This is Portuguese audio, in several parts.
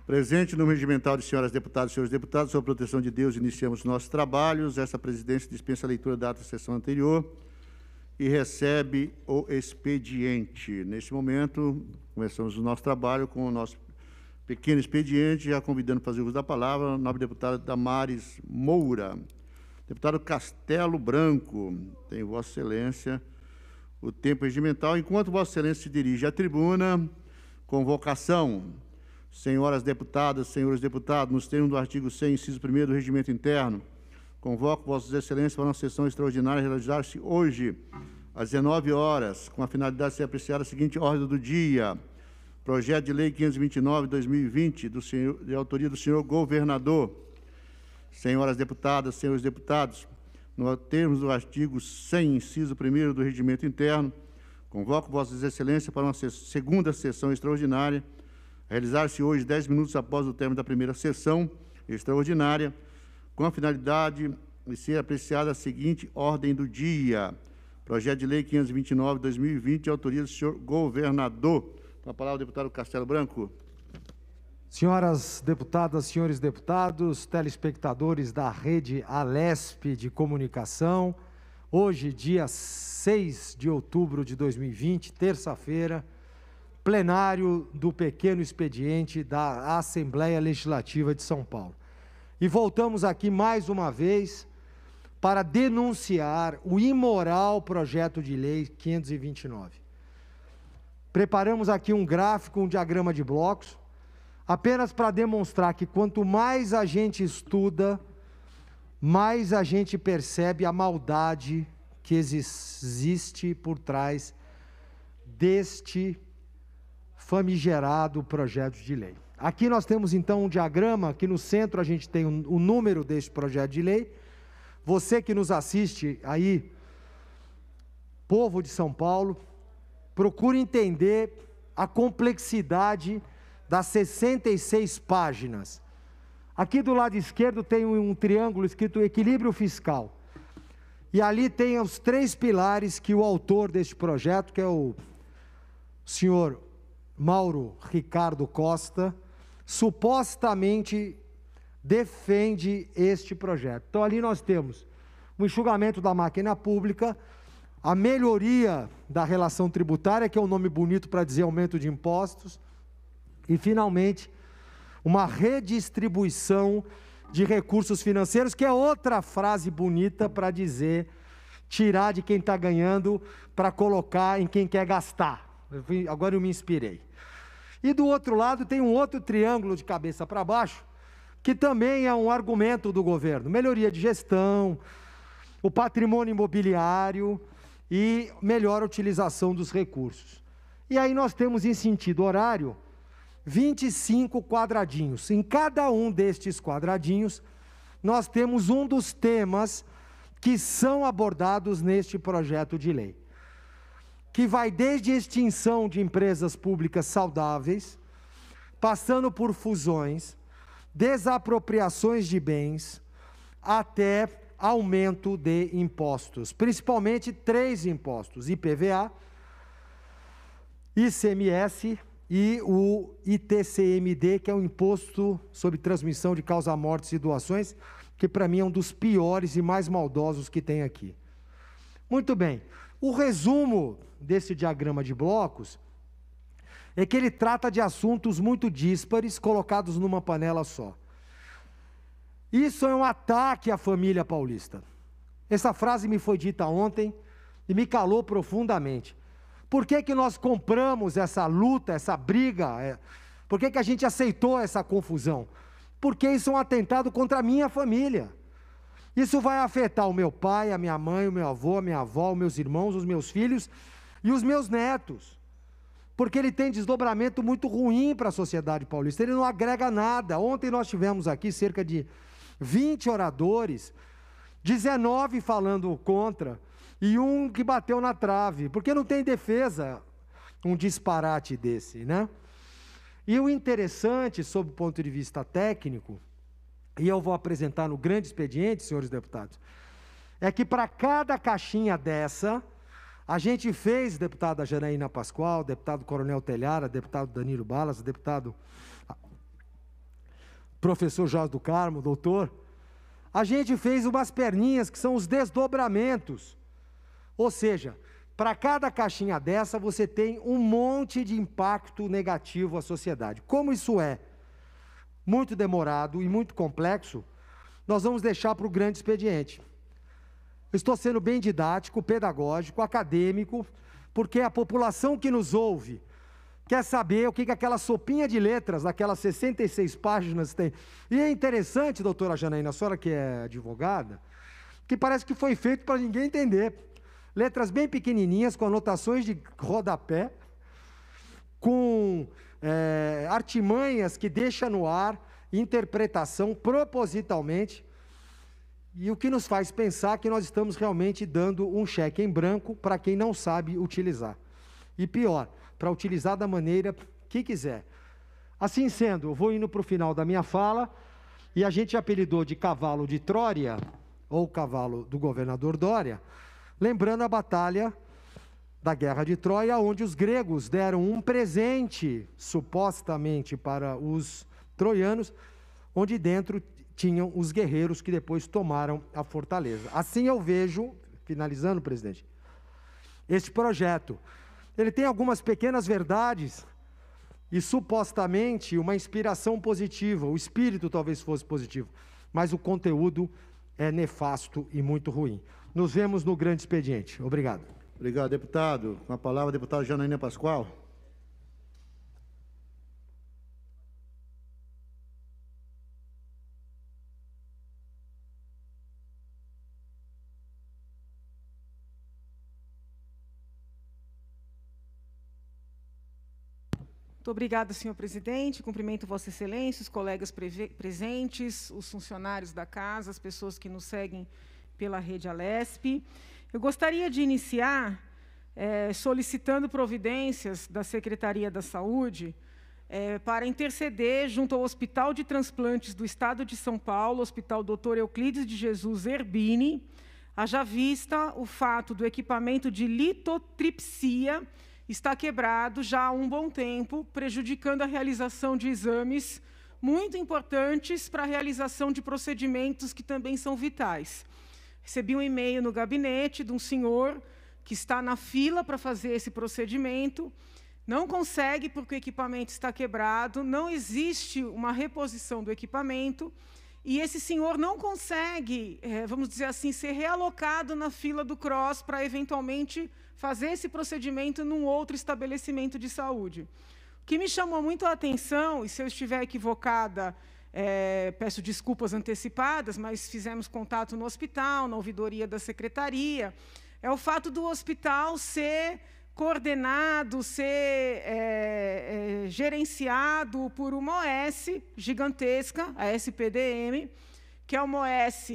Presente no regimental de senhoras deputadas e senhores deputados, sob a proteção de Deus, iniciamos nossos trabalhos. Essa presidência dispensa a leitura da ata da sessão anterior e recebe o expediente. Neste momento, começamos o nosso trabalho com o nosso pequeno expediente, já convidando para fazer uso da palavra, a nobre deputada Damares Moura. Deputado Castelo Branco, tem Vossa Excelência o tempo regimental. Enquanto Vossa Excelência se dirige à tribuna, convocação. Senhoras deputadas, senhores deputados, nos termos do artigo 100, inciso 1º do Regimento Interno, convoco Vossas Excelências para uma sessão extraordinária realizar-se hoje, às 19 horas, com a finalidade de ser apreciada a seguinte ordem do dia. Projeto de Lei 529/2020, de autoria do senhor governador. Senhoras deputadas, senhores deputados, nos termos do artigo 100, inciso 1º do Regimento Interno, convoco Vossas Excelências para uma segunda sessão extraordinária, realizar-se hoje, 10 minutos após o término da primeira sessão extraordinária, com a finalidade de ser apreciada a seguinte ordem do dia. Projeto de Lei 529/2020, de autoria do senhor governador. Com a palavra, o deputado Castelo Branco. Senhoras deputadas, senhores deputados, telespectadores da rede Alesp de comunicação, hoje, dia 6 de outubro de 2020, terça-feira, plenário do pequeno expediente da Assembleia Legislativa de São Paulo. E voltamos aqui mais uma vez para denunciar o imoral projeto de lei 529. Preparamos aqui um gráfico, um diagrama de blocos, apenas para demonstrar que quanto mais a gente estuda, mais a gente percebe a maldade que existe por trás deste famigerado projeto de lei. Aqui nós temos então um diagrama, aqui no centro a gente tem o número deste projeto de lei. Você que nos assiste aí, povo de São Paulo, procure entender a complexidade das 66 páginas. Aqui do lado esquerdo tem um triângulo escrito equilíbrio fiscal. E ali tem os 3 pilares que o autor deste projeto, que é o senhor Mauro Ricardo Costa, supostamente defende este projeto. Então ali nós temos o enxugamento da máquina pública, a melhoria da relação tributária, que é um nome bonito para dizer aumento de impostos, e finalmente uma redistribuição de recursos financeiros, que é outra frase bonita para dizer tirar de quem está ganhando para colocar em quem quer gastar. Agora eu me inspirei. E do outro lado tem um outro triângulo de cabeça para baixo, que também é um argumento do governo. Melhoria de gestão, o patrimônio imobiliário e melhor utilização dos recursos. E aí nós temos em sentido horário 25 quadradinhos. Em cada um destes quadradinhos, nós temos um dos temas que são abordados neste projeto de lei, que vai desde extinção de empresas públicas saudáveis, passando por fusões, desapropriações de bens, até aumento de impostos, principalmente 3 impostos: IPVA, ICMS e o ITCMD, que é o Imposto sobre Transmissão de Causa-Mortes e Doações, que para mim é um dos piores e mais maldosos que tem aqui. Muito bem, o resumo desse diagrama de blocos é que ele trata de assuntos muito díspares, colocados numa panela só. Isso é um ataque à família paulista. Essa frase me foi dita ontem e me calou profundamente. Por que que nós compramos essa luta, essa briga? Por que que a gente aceitou essa confusão? Porque isso é um atentado contra a minha família. Isso vai afetar o meu pai, a minha mãe, o meu avô, a minha avó, os meus irmãos, os meus filhos e os meus netos. Porque ele tem desdobramento muito ruim para a sociedade paulista, ele não agrega nada. Ontem nós tivemos aqui cerca de 20 oradores, 19 falando contra e um que bateu na trave, porque não tem defesa um disparate desse, né? E o interessante, sob o ponto de vista técnico, e eu vou apresentar no grande expediente, senhores deputados, é que para cada caixinha dessa, a gente fez, deputada Janaína Pascoal, deputado Coronel Telhara, deputado Danilo Balas, deputado professor Jorge do Carmo, doutor, a gente fez umas perninhas que são os desdobramentos. Ou seja, para cada caixinha dessa você tem um monte de impacto negativo à sociedade. Como isso é muito demorado e muito complexo, nós vamos deixar para o grande expediente. Eu estou sendo bem didático, pedagógico, acadêmico, porque a população que nos ouve quer saber o que aquela sopinha de letras, daquelas 66 páginas tem. E é interessante, doutora Janaína, a senhora que é advogada, que parece que foi feito para ninguém entender. Letras bem pequenininhas, com anotações de rodapé, com artimanhas que deixa no ar, interpretação propositalmente, e o que nos faz pensar que nós estamos realmente dando um cheque em branco para quem não sabe utilizar. E pior, para utilizar da maneira que quiser. Assim sendo, eu vou indo para o final da minha fala, e a gente apelidou de cavalo de Troia, ou cavalo do governador Dória, lembrando a batalha da Guerra de Troia, onde os gregos deram um presente, supostamente, para os troianos, onde dentro tinham os guerreiros que depois tomaram a fortaleza. Assim eu vejo, finalizando, presidente, este projeto. Ele tem algumas pequenas verdades e, supostamente, uma inspiração positiva. O espírito talvez fosse positivo, mas o conteúdo é nefasto e muito ruim. Nos vemos no grande expediente. Obrigado. Obrigado, deputado. Com a palavra, a deputada Janaína Pascoal. Muito obrigada, senhor presidente. Cumprimento Vossa Excelência, os colegas presentes, os funcionários da casa, as pessoas que nos seguem pela rede Alesp. Eu gostaria de iniciar solicitando providências da Secretaria da Saúde para interceder junto ao Hospital de Transplantes do Estado de São Paulo, Hospital Dr. Euclides de Jesus Erbini, haja vista o fato do equipamento de litotripsia está quebrado já há um bom tempo, prejudicando a realização de exames muito importantes para a realização de procedimentos que também são vitais. Recebi um e-mail no gabinete de um senhor que está na fila para fazer esse procedimento, não consegue porque o equipamento está quebrado, não existe uma reposição do equipamento, e esse senhor não consegue, vamos dizer assim, ser realocado na fila do CROSS para, eventualmente, fazer esse procedimento num outro estabelecimento de saúde. O que me chamou muito a atenção, e se eu estiver equivocada, peço desculpas antecipadas, mas fizemos contato no hospital, na ouvidoria da secretaria, é o fato do hospital ser coordenado, ser gerenciado por uma OS gigantesca, a SPDM, que é uma OS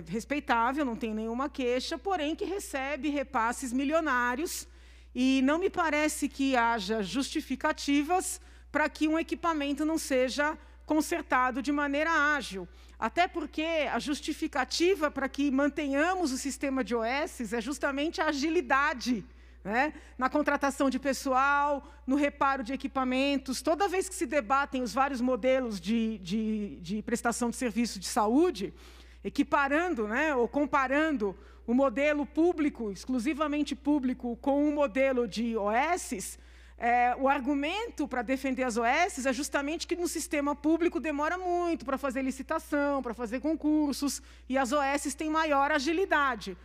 respeitável, não tem nenhuma queixa, porém que recebe repasses milionários, e não me parece que haja justificativas para que um equipamento não seja consertado de maneira ágil. Até porque a justificativa para que mantenhamos o sistema de OS é justamente a agilidade, né? Na contratação de pessoal, no reparo de equipamentos. Toda vez que se debatem os vários modelos de prestação de serviço de saúde, equiparando, né, ou comparando o modelo público, exclusivamente público, com o modelo de OSs, o argumento para defender as OSs é justamente que no sistema público demora muito para fazer licitação, para fazer concursos, e as OSs têm maior agilidade.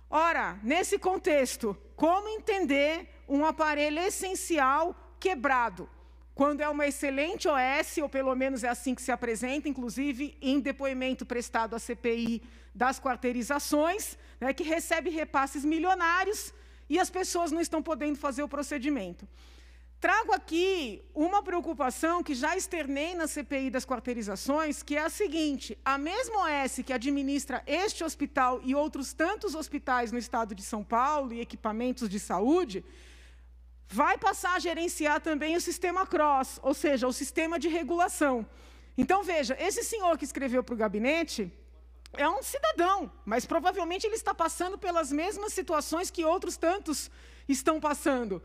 Ora, nesse contexto, como entender um aparelho essencial quebrado? Quando é uma excelente OS, ou pelo menos é assim que se apresenta, inclusive em depoimento prestado à CPI das quarteirizações, né, que recebe repasses milionários e as pessoas não estão podendo fazer o procedimento. Trago aqui uma preocupação que já externei na CPI das quarteirizações, que é a seguinte: a mesma OS que administra este hospital e outros tantos hospitais no estado de São Paulo e equipamentos de saúde, vai passar a gerenciar também o sistema CROSS, ou seja, o sistema de regulação. Então, veja, esse senhor que escreveu para o gabinete é um cidadão, mas provavelmente ele está passando pelas mesmas situações que outros tantos estão passando.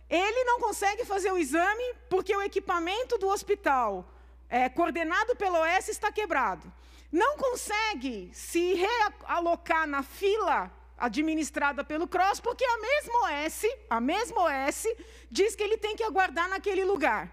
Ele não consegue fazer o exame porque o equipamento do hospital coordenado pelo OS está quebrado. Não consegue se realocar na fila administrada pelo CROSS, porque a mesma OS diz que ele tem que aguardar naquele lugar.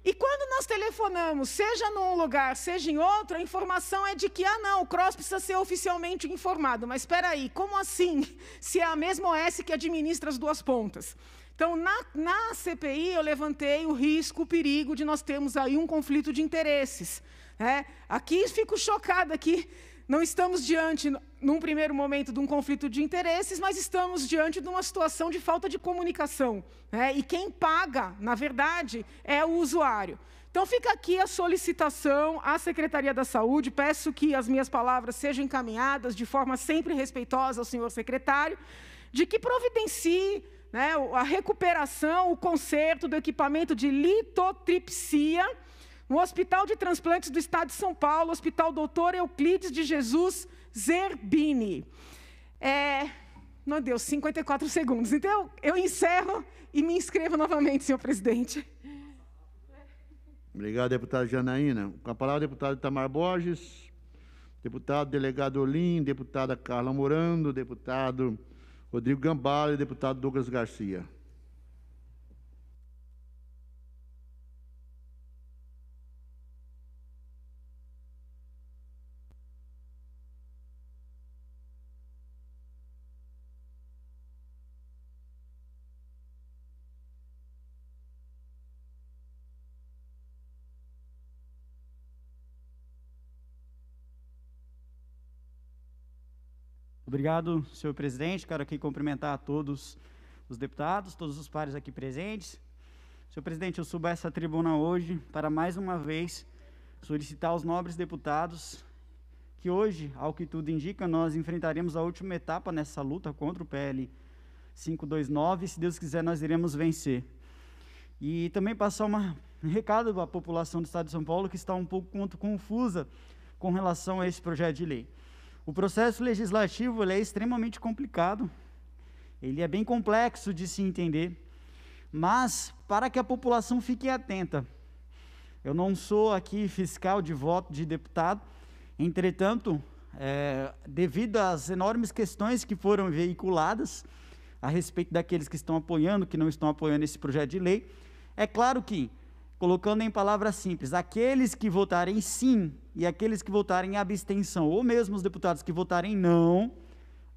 E quando nós telefonamos, seja num lugar, seja em outro, a informação é de que, não, o CROSS precisa ser oficialmente informado. Mas espera aí, como assim, se é a mesma OS que administra as duas pontas? Então, na CPI, eu levantei o risco, o perigo de nós termos aí um conflito de interesses. Aqui fico chocada que não estamos diante, num primeiro momento, de um conflito de interesses, mas estamos diante de uma situação de falta de comunicação. E quem paga, na verdade, é o usuário. Então, fica aqui a solicitação à Secretaria da Saúde, peço que as minhas palavras sejam encaminhadas de forma sempre respeitosa ao senhor secretário, de que providencie a recuperação, o conserto do equipamento de litotripsia no Hospital de Transplantes do Estado de São Paulo, Hospital Dr. Euclides de Jesus Zerbini. Meu Deus, 54 segundos. Então, eu encerro e me inscrevo novamente, senhor presidente. Obrigado, deputada Janaína. Com a palavra, deputado Itamar Borges, deputado delegado Olim, deputada Carla Morando, deputado Rodrigo Gambale e deputado Douglas Garcia. Obrigado, senhor presidente. Quero aqui cumprimentar a todos os deputados, todos os pares aqui presentes. Senhor presidente, eu subo a essa tribuna hoje para, mais uma vez, solicitar aos nobres deputados que hoje, ao que tudo indica, nós enfrentaremos a última etapa nessa luta contra o PL 529 e, se Deus quiser, nós iremos vencer. E também passar um recado à população do Estado de São Paulo que está um pouco confusa com relação a esse projeto de lei. O processo legislativo é extremamente complicado, ele é bem complexo de se entender, mas para que a população fique atenta, eu não sou aqui fiscal de voto de deputado, entretanto, devido às enormes questões que foram veiculadas a respeito daqueles que estão apoiando, que não estão apoiando esse projeto de lei, é claro que, colocando em palavras simples, aqueles que votarem sim e aqueles que votarem abstenção, ou mesmo os deputados que votarem não,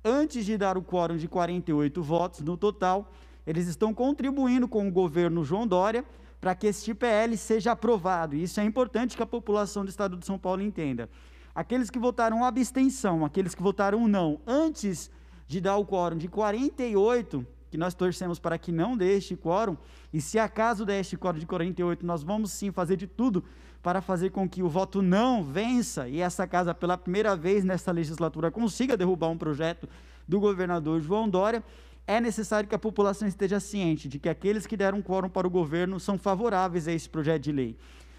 antes de dar o quórum de 48 votos no total, eles estão contribuindo com o governo João Dória para que este PL seja aprovado. E isso é importante que a população do Estado de São Paulo entenda. Aqueles que votaram abstenção, aqueles que votaram não, antes de dar o quórum de 48, que nós torcemos para que não dê este quórum, e se acaso der este quórum de 48, nós vamos sim fazer de tudo para fazer com que o voto não vença, e essa casa, pela primeira vez nessa legislatura, consiga derrubar um projeto do governador João Dória. É necessário que a população esteja ciente de que aqueles que deram quórum para o governo são favoráveis a esse projeto de lei.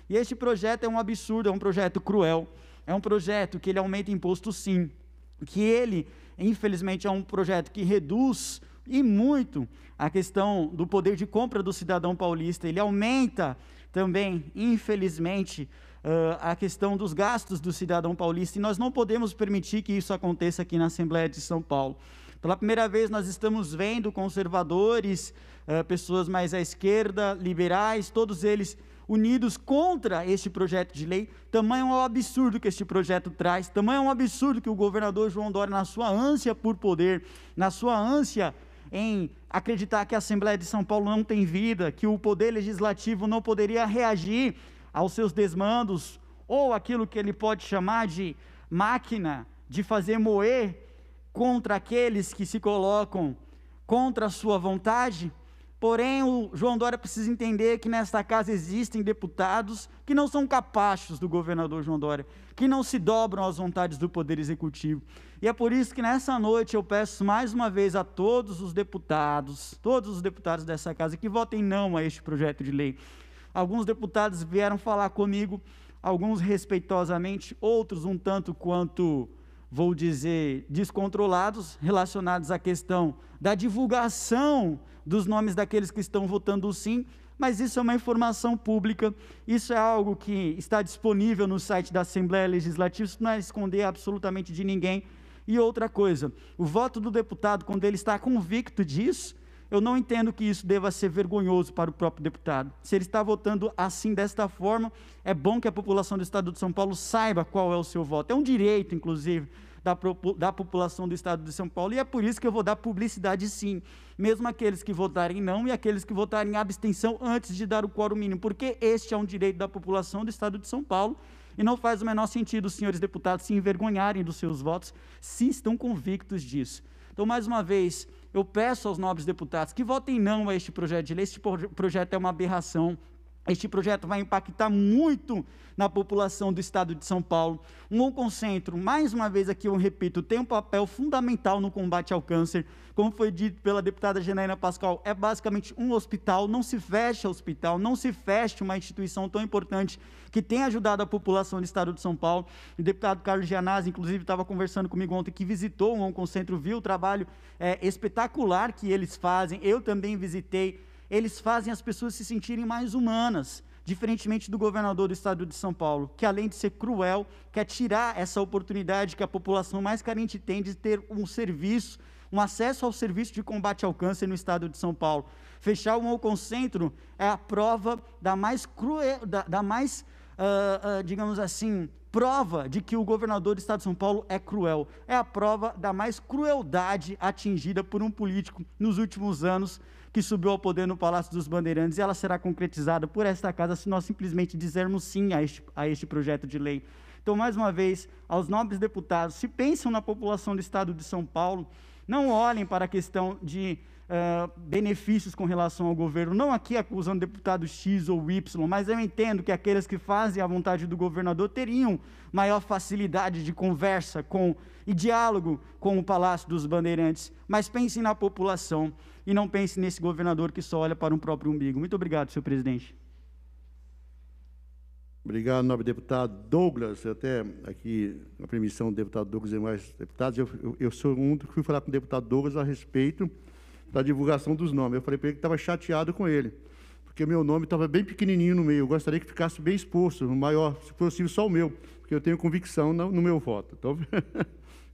E este projeto é um absurdo, é um projeto cruel, é um projeto que ele aumenta imposto sim, que ele, infelizmente, é um projeto que reduz e muito a questão do poder de compra do cidadão paulista, ele aumenta também, infelizmente, a questão dos gastos do cidadão paulista, e nós não podemos permitir que isso aconteça aqui na Assembleia de São Paulo. Pela primeira vez nós estamos vendo conservadores, pessoas mais à esquerda, liberais, todos eles unidos contra este projeto de lei. Tamanho é um absurdo que este projeto traz, tamanho é um absurdo que o governador João Dória, na sua ânsia por poder, na sua ânsia em acreditar que a Assembleia de São Paulo não tem vida, que o poder legislativo não poderia reagir aos seus desmandos, ou aquilo que ele pode chamar de máquina de fazer moer contra aqueles que se colocam contra a sua vontade. Porém, o João Dória precisa entender que nesta casa existem deputados que não são capachos do governador João Dória, que não se dobram às vontades do Poder Executivo. E é por isso que nessa noite eu peço mais uma vez a todos os deputados dessa casa que votem não a este projeto de lei. Alguns deputados vieram falar comigo, alguns respeitosamente, outros um tanto quanto, vou dizer, descontrolados, relacionados à questão da divulgação dos nomes daqueles que estão votando sim, mas isso é uma informação pública, isso é algo que está disponível no site da Assembleia Legislativa, isso não é esconder absolutamente de ninguém. E outra coisa, o voto do deputado, quando ele está convicto disso, eu não entendo que isso deva ser vergonhoso para o próprio deputado. Se ele está votando assim, desta forma, é bom que a população do Estado de São Paulo saiba qual é o seu voto. É um direito, inclusive, da população do Estado de São Paulo, e é por isso que eu vou dar publicidade sim, mesmo aqueles que votarem não e aqueles que votarem em abstenção antes de dar o quórum mínimo, porque este é um direito da população do Estado de São Paulo, e não faz o menor sentido os senhores deputados se envergonharem dos seus votos, se estão convictos disso. Então, mais uma vez, eu peço aos nobres deputados que votem não a este projeto de lei. Este projeto é uma aberração. Este projeto vai impactar muito na população do Estado de São Paulo. Um Oncocentro, mais uma vez aqui eu repito, tem um papel fundamental no combate ao câncer. Como foi dito pela deputada Janaína Pascoal, é basicamente um hospital, não se fecha hospital, não se fecha uma instituição tão importante que tem ajudado a população do Estado de São Paulo. O deputado Carlos Gianazzi, inclusive, estava conversando comigo ontem, que visitou o Oncocentro, viu o trabalho espetacular que eles fazem. Eu também visitei. Eles fazem as pessoas se sentirem mais humanas, diferentemente do governador do Estado de São Paulo, que além de ser cruel, quer tirar essa oportunidade que a população mais carente tem de ter um serviço, um acesso ao serviço de combate ao câncer no Estado de São Paulo. Fechar o Oncocentro é a prova digamos assim, prova de que o governador do Estado de São Paulo é cruel. É a prova da mais crueldade atingida por um político nos últimos anos, que subiu ao poder no Palácio dos Bandeirantes, e ela será concretizada por esta casa se nós simplesmente dizermos sim a este projeto de lei. Então, mais uma vez, aos nobres deputados, se pensam na população do Estado de São Paulo, não olhem para a questão de benefícios com relação ao governo, não aqui acusando deputado X ou Y, mas eu entendo que aqueles que fazem a vontade do governador teriam maior facilidade de conversa e diálogo com o Palácio dos Bandeirantes, mas pensem na população e não pensem nesse governador que só olha para um próprio umbigo. Muito obrigado, senhor presidente. Obrigado, nobre deputado Douglas. Até aqui, na permissão do deputado Douglas e mais deputados, eu sou um que fui falar com o deputado Douglas a respeito da divulgação dos nomes. Eu falei para ele que estava chateado com ele, porque o meu nome estava bem pequenininho no meio. Eu gostaria que ficasse bem exposto, maior, se possível, só o meu, porque eu tenho convicção no meu voto. Então,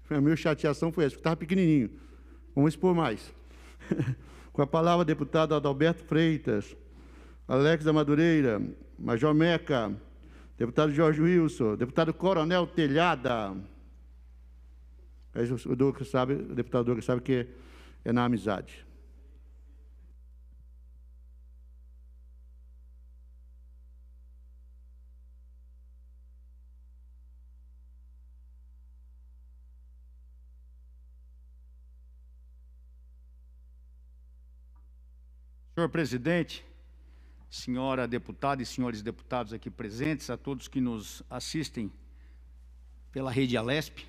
a minha chateação foi essa, porque estava pequenininho. Vamos expor mais. Com a palavra, deputado Adalberto Freitas, Alex da Madureira, Major Meca, deputado Jorge Wilson, deputado Coronel Telhada. O Douglas sabe, o deputado Douglas sabe que é na amizade. Senhor presidente, senhora deputada e senhores deputados aqui presentes, a todos que nos assistem pela rede Alesp,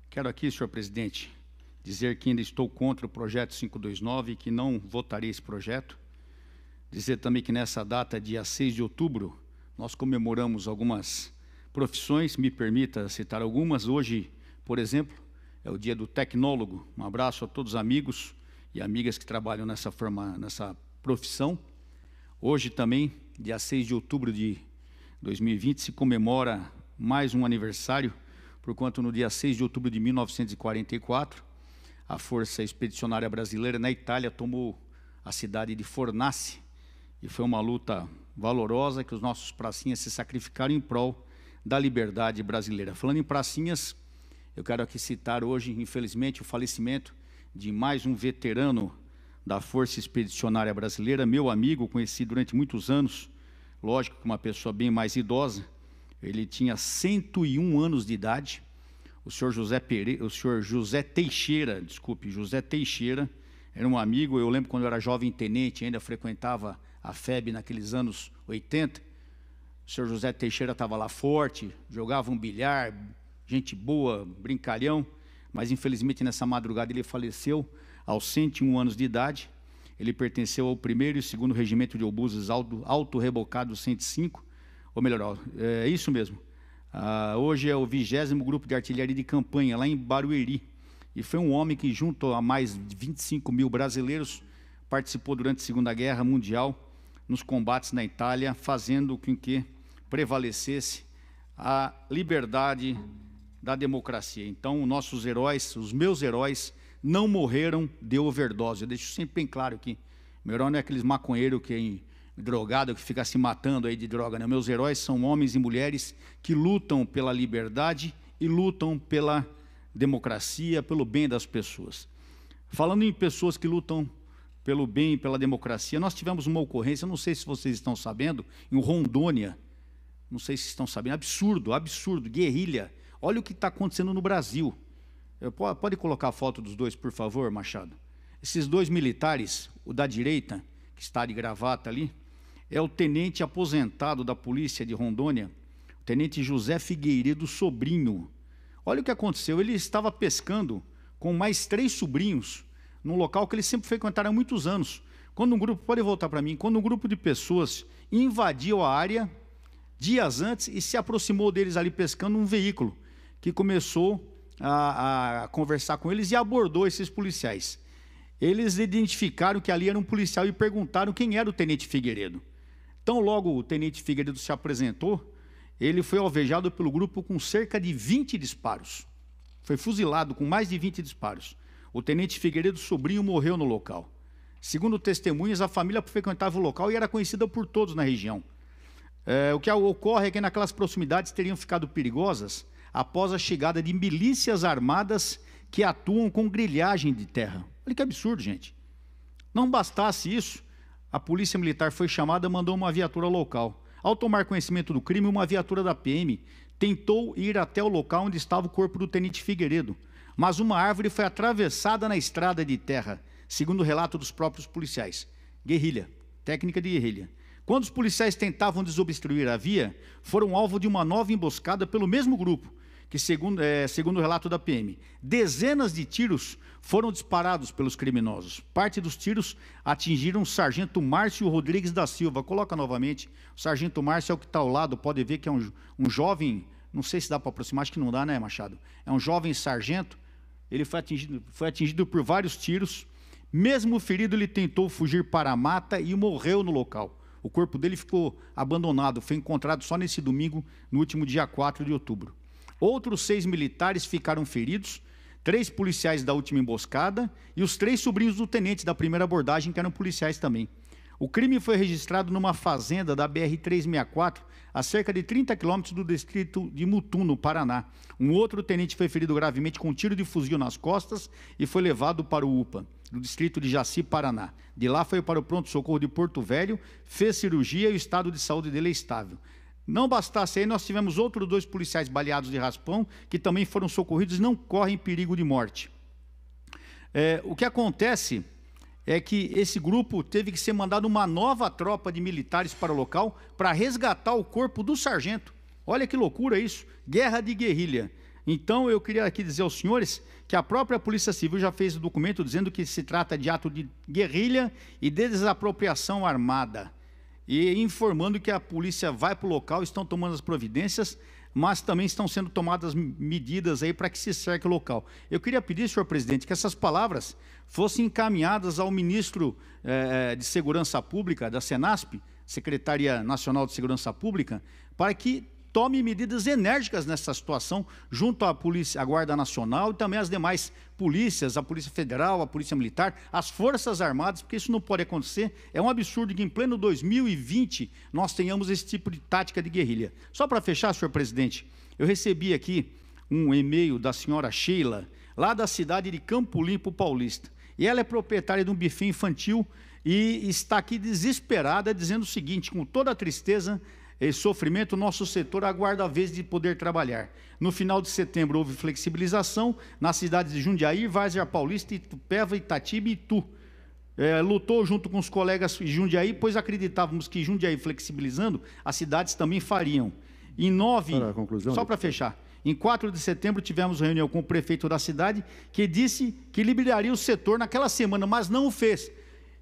quero aqui, senhor presidente, dizer que ainda estou contra o projeto 529 e que não votarei esse projeto. Dizer também que nessa data, dia 6 de outubro, nós comemoramos algumas profissões, me permita citar algumas. Hoje, por exemplo, é o dia do tecnólogo. Um abraço a todos os amigos e amigas que trabalham nessa profissão. Hoje também, dia 6 de outubro de 2020, se comemora mais um aniversário, porquanto no dia 6 de outubro de 1944, a Força Expedicionária Brasileira na Itália tomou a cidade de Fornace, e foi uma luta valorosa que os nossos pracinhas se sacrificaram em prol da liberdade brasileira. Falando em pracinhas, eu quero aqui citar hoje, infelizmente, o falecimento de mais um veterano da Força Expedicionária Brasileira, meu amigo, conheci durante muitos anos, lógico que uma pessoa bem mais idosa. Ele tinha 101 anos de idade, o senhor José Teixeira, era um amigo. Eu lembro quando eu era jovem tenente, ainda frequentava a FEB naqueles anos 80, o senhor José Teixeira estava lá forte, jogava um bilhar, gente boa, brincalhão, mas infelizmente nessa madrugada ele faleceu aos 101 anos de idade. Ele pertenceu ao 1º e 2º Regimento de Obuses Auto-Rebocado 105, ou melhor, é isso mesmo. Hoje é o 20º Grupo de Artilharia de Campanha, lá em Barueri. E foi um homem que, junto a mais de 25 mil brasileiros, participou durante a Segunda Guerra Mundial nos combates na Itália, fazendo com que prevalecesse a liberdade da democracia. Então, nossos heróis, os meus heróis, não morreram de overdose. Eu deixo sempre bem claro aqui. Meu herói não é aqueles maconheiros que drogado que fica se matando aí de droga, né? Meus heróis são homens e mulheres que lutam pela liberdade e lutam pela democracia, pelo bem das pessoas. Falando em pessoas que lutam pelo bem e pela democracia, nós tivemos uma ocorrência, não sei se vocês estão sabendo, em Rondônia, não sei se estão sabendo, absurdo, absurdo, guerrilha. Olha o que está acontecendo no Brasil. Pode colocar a foto dos dois, por favor, Machado? Esses dois militares, o da direita, que está de gravata ali, é o tenente aposentado da polícia de Rondônia, o tenente José Figueiredo Sobrinho. Olha o que aconteceu, ele estava pescando com mais 3 sobrinhos, num local que eles sempre frequentaram há muitos anos. Quando um grupo, pode voltar para mim, quando um grupo de pessoas invadiu a área, dias antes, e se aproximou deles ali pescando um veículo, que começou a conversar com eles e abordou esses policiais. Eles identificaram que ali era um policial e perguntaram quem era o tenente Figueiredo. Então, logo o tenente Figueiredo se apresentou, ele foi alvejado pelo grupo com cerca de 20 disparos. Foi fuzilado com mais de 20 disparos. O tenente Figueiredo Sobrinho morreu no local. Segundo testemunhas, a família frequentava o local e era conhecida por todos na região. O que ocorre é que naquelas proximidades teriam ficado perigosas após a chegada de milícias armadas que atuam com grilhagem de terra. Olha que absurdo, gente. Não bastasse isso, a polícia militar foi chamada e mandou uma viatura ao local. Ao tomar conhecimento do crime, uma viatura da PM tentou ir até o local onde estava o corpo do tenente Figueiredo, mas uma árvore foi atravessada na estrada de terra, segundo o relato dos próprios policiais. Guerrilha, técnica de guerrilha. Quando os policiais tentavam desobstruir a via, foram alvo de uma nova emboscada pelo mesmo grupo, que segundo o relato da PM, dezenas de tiros foram disparados pelos criminosos. Parte dos tiros atingiram o sargento Márcio Rodrigues da Silva. Coloca novamente, o sargento Márcio é o que está ao lado, pode ver que é um jovem, não sei se dá para aproximar, acho que não dá, né, Machado? É um jovem sargento, ele foi atingido por vários tiros. Mesmo ferido, ele tentou fugir para a mata e morreu no local. O corpo dele ficou abandonado, foi encontrado só nesse domingo, no último dia 4 de outubro. Outros 6 militares ficaram feridos, 3 policiais da última emboscada e os 3 sobrinhos do tenente da primeira abordagem, que eram policiais também. O crime foi registrado numa fazenda da BR-364, a cerca de 30 quilômetros do distrito de Mutum, no Paraná. Um outro tenente foi ferido gravemente com um tiro de fuzil nas costas e foi levado para o UPA, do distrito de Jaci, Paraná. De lá foi para o pronto-socorro de Porto Velho, fez cirurgia e o estado de saúde dele é estável. Não bastasse aí, nós tivemos outros 2 policiais baleados de raspão, que também foram socorridos e não correm perigo de morte. O que acontece é que esse grupo teve que ser mandado uma nova tropa de militares para o local para resgatar o corpo do sargento. Olha que loucura isso, guerra de guerrilha. Então, eu queria aqui dizer aos senhores que a própria Polícia Civil já fez o documento dizendo que se trata de ato de guerrilha e de desapropriação armada. E informando que a polícia vai para o local, estão tomando as providências, mas também estão sendo tomadas medidas aí para que se cerque o local. Eu queria pedir, senhor presidente, que essas palavras fossem encaminhadas ao ministro de Segurança Pública, da Senasp, Secretaria Nacional de Segurança Pública, para que tome medidas enérgicas nessa situação, junto à polícia, à Guarda Nacional e também às demais polícias, a Polícia Federal, a Polícia Militar, as Forças Armadas, porque isso não pode acontecer. É um absurdo que em pleno 2020 nós tenhamos esse tipo de tática de guerrilha. Só para fechar, senhor presidente, eu recebi aqui um e-mail da senhora Sheila, lá da cidade de Campo Limpo Paulista. E ela é proprietária de um buffet infantil e está aqui desesperada, dizendo o seguinte, com toda a tristeza e sofrimento, nosso setor aguarda a vez de poder trabalhar. No final de setembro houve flexibilização nas cidades de Jundiaí, Várzea Paulista, Itupeva, Itatiba e Itu. Lutou junto com os colegas de Jundiaí, pois acreditávamos que Jundiaí flexibilizando, as cidades também fariam. Em 9, só para fechar, em 4 de setembro tivemos reunião com o prefeito da cidade, que disse que liberaria o setor naquela semana, mas não o fez.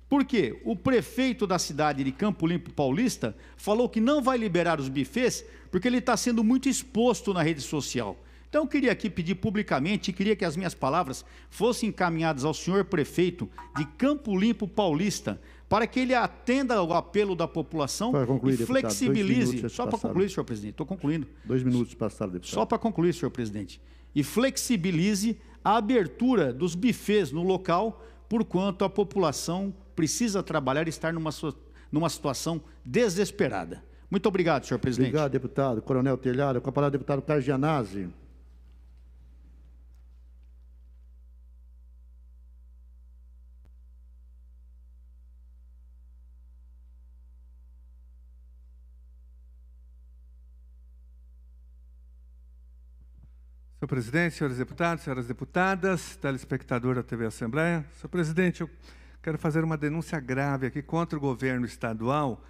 Por quê? O prefeito da cidade de Campo Limpo Paulista falou que não vai liberar os bufês porque ele está sendo muito exposto na rede social. Então, eu queria aqui pedir publicamente, queria que as minhas palavras fossem encaminhadas ao senhor prefeito de Campo Limpo Paulista, para que ele atenda ao apelo da população concluir, e flexibilize... Só para concluir, senhor presidente, estou concluindo. 2 minutos passaram, deputado. Só para concluir, senhor presidente. E flexibilize a abertura dos bufês no local, porquanto a população precisa trabalhar e estar numa situação desesperada. Muito obrigado, senhor presidente. Obrigado, deputado. Coronel Telhado, com a palavra o deputado Carlos Gianazzi. Senhor presidente, senhores deputados, senhoras deputadas, telespectador da TV Assembleia. Senhor presidente, eu quero fazer uma denúncia grave aqui contra o governo estadual,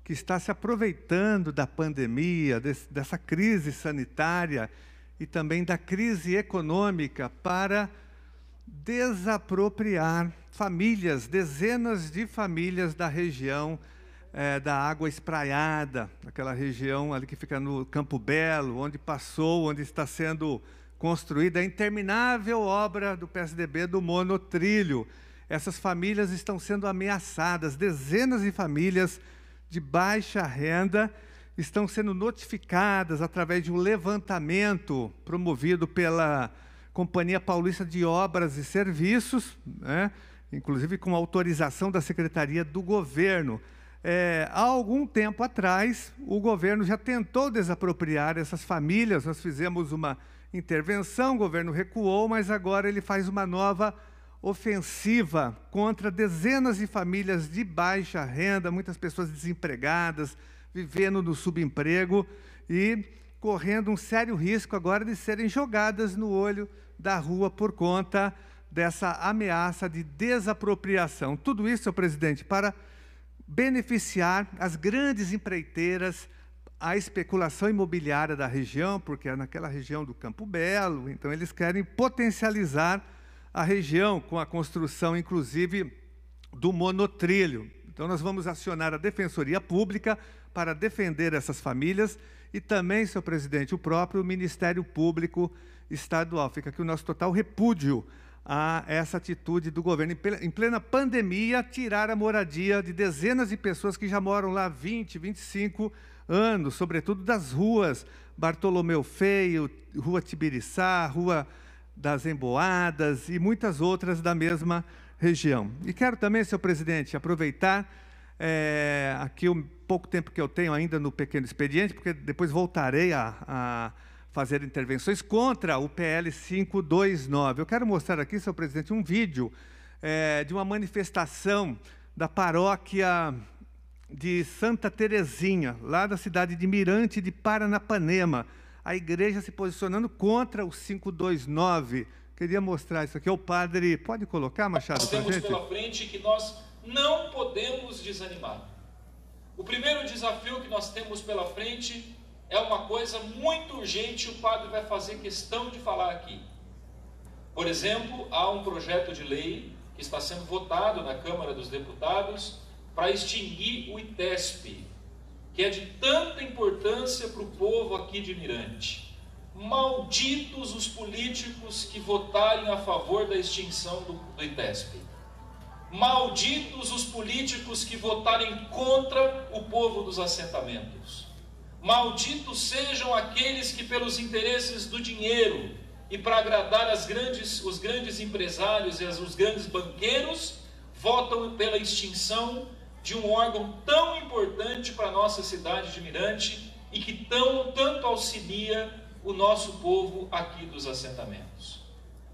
que está se aproveitando da pandemia, dessa crise sanitária e também da crise econômica para desapropriar famílias, dezenas de famílias da região da Água Espraiada, aquela região ali que fica no Campo Belo, onde está sendo construída a interminável obra do PSDB do monotrilho. Essas famílias estão sendo ameaçadas, dezenas de famílias de baixa renda estão sendo notificadas através de um levantamento promovido pela Companhia Paulista de Obras e Serviços, né, inclusive com autorização da Secretaria do Governo. Há algum tempo atrás, o governo já tentou desapropriar essas famílias, nós fizemos uma intervenção, o governo recuou, mas agora ele faz uma nova ofensiva contra dezenas de famílias de baixa renda, muitas pessoas desempregadas, vivendo no subemprego e correndo um sério risco agora de serem jogadas no olho da rua por conta dessa ameaça de desapropriação. Tudo isso, senhor presidente, para beneficiar as grandes empreiteiras, a especulação imobiliária da região, porque é naquela região do Campo Belo, então eles querem potencializar a região com a construção, inclusive, do monotrilho. Então, nós vamos acionar a Defensoria Pública para defender essas famílias e também, senhor presidente, o próprio Ministério Público Estadual. Fica aqui o nosso total repúdio a essa atitude do governo, em plena pandemia, tirar a moradia de dezenas de pessoas que já moram lá há 20, 25 anos, sobretudo das ruas Bartolomeu Feio, Rua Tibiriçá, Rua das Emboadas e muitas outras da mesma região. E quero também, senhor presidente, aproveitar aqui o pouco tempo que eu tenho ainda no pequeno expediente, porque depois voltarei a fazer intervenções contra o PL 529. Eu quero mostrar aqui, senhor presidente, um vídeo de uma manifestação da paróquia de Santa Terezinha, lá da cidade de Mirante de Paranapanema, a igreja se posicionando contra o 529. Queria mostrar isso aqui. O padre, pode colocar, Machado, nós temos pela frente que nós não podemos desanimar. O primeiro desafio que nós temos pela frente é uma coisa muito urgente, o padre vai fazer questão de falar aqui. Por exemplo, há um projeto de lei que está sendo votado na Câmara dos Deputados para extinguir o ITESP, que é de tanta importância para o povo aqui de Mirante. Malditos os políticos que votarem a favor da extinção do ITESP. Malditos os políticos que votarem contra o povo dos assentamentos. Malditos sejam aqueles que, pelos interesses do dinheiro e para agradar os grandes empresários e os grandes banqueiros, votam pela extinção de um órgão tão importante para a nossa cidade de Mirante e que tanto auxilia o nosso povo aqui dos assentamentos.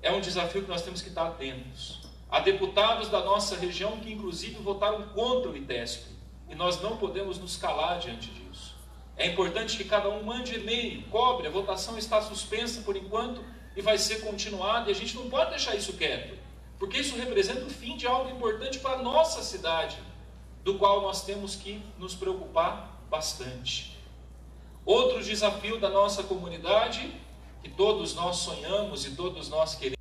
É um desafio que nós temos que estar atentos. Há deputados da nossa região que, inclusive, votaram contra o ITESP e nós não podemos nos calar diante disso. É importante que cada um mande e-mail, cobre, a votação está suspensa por enquanto e vai ser continuada, e a gente não pode deixar isso quieto, porque isso representa o fim de algo importante para a nossa cidade, do qual nós temos que nos preocupar bastante. Outro desafio da nossa comunidade, que todos nós sonhamos e todos nós queremos.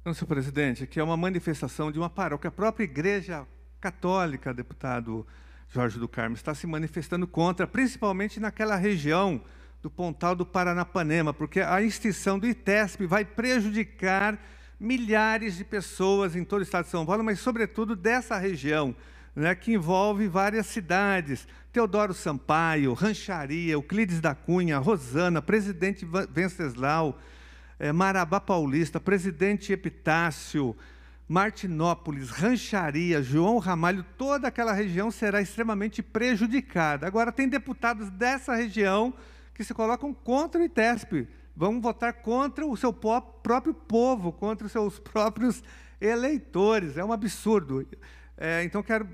Então, senhor presidente, aqui é uma manifestação de uma paróquia, a própria Igreja Católica, deputado Jorge do Carmo, está se manifestando contra, principalmente naquela região do Pontal do Paranapanema, porque a extinção do ITESP vai prejudicar milhares de pessoas em todo o estado de São Paulo, mas, sobretudo, dessa região, né, que envolve várias cidades. Teodoro Sampaio, Rancharia, Euclides da Cunha, Rosana, Presidente Venceslau, Marabá Paulista, Presidente Epitácio, Martinópolis, Rancharia, João Ramalho, toda aquela região será extremamente prejudicada. Agora, tem deputados dessa região que se colocam contra o ITESP, vão votar contra o seu próprio povo, contra os seus próprios eleitores. É um absurdo. Então, quero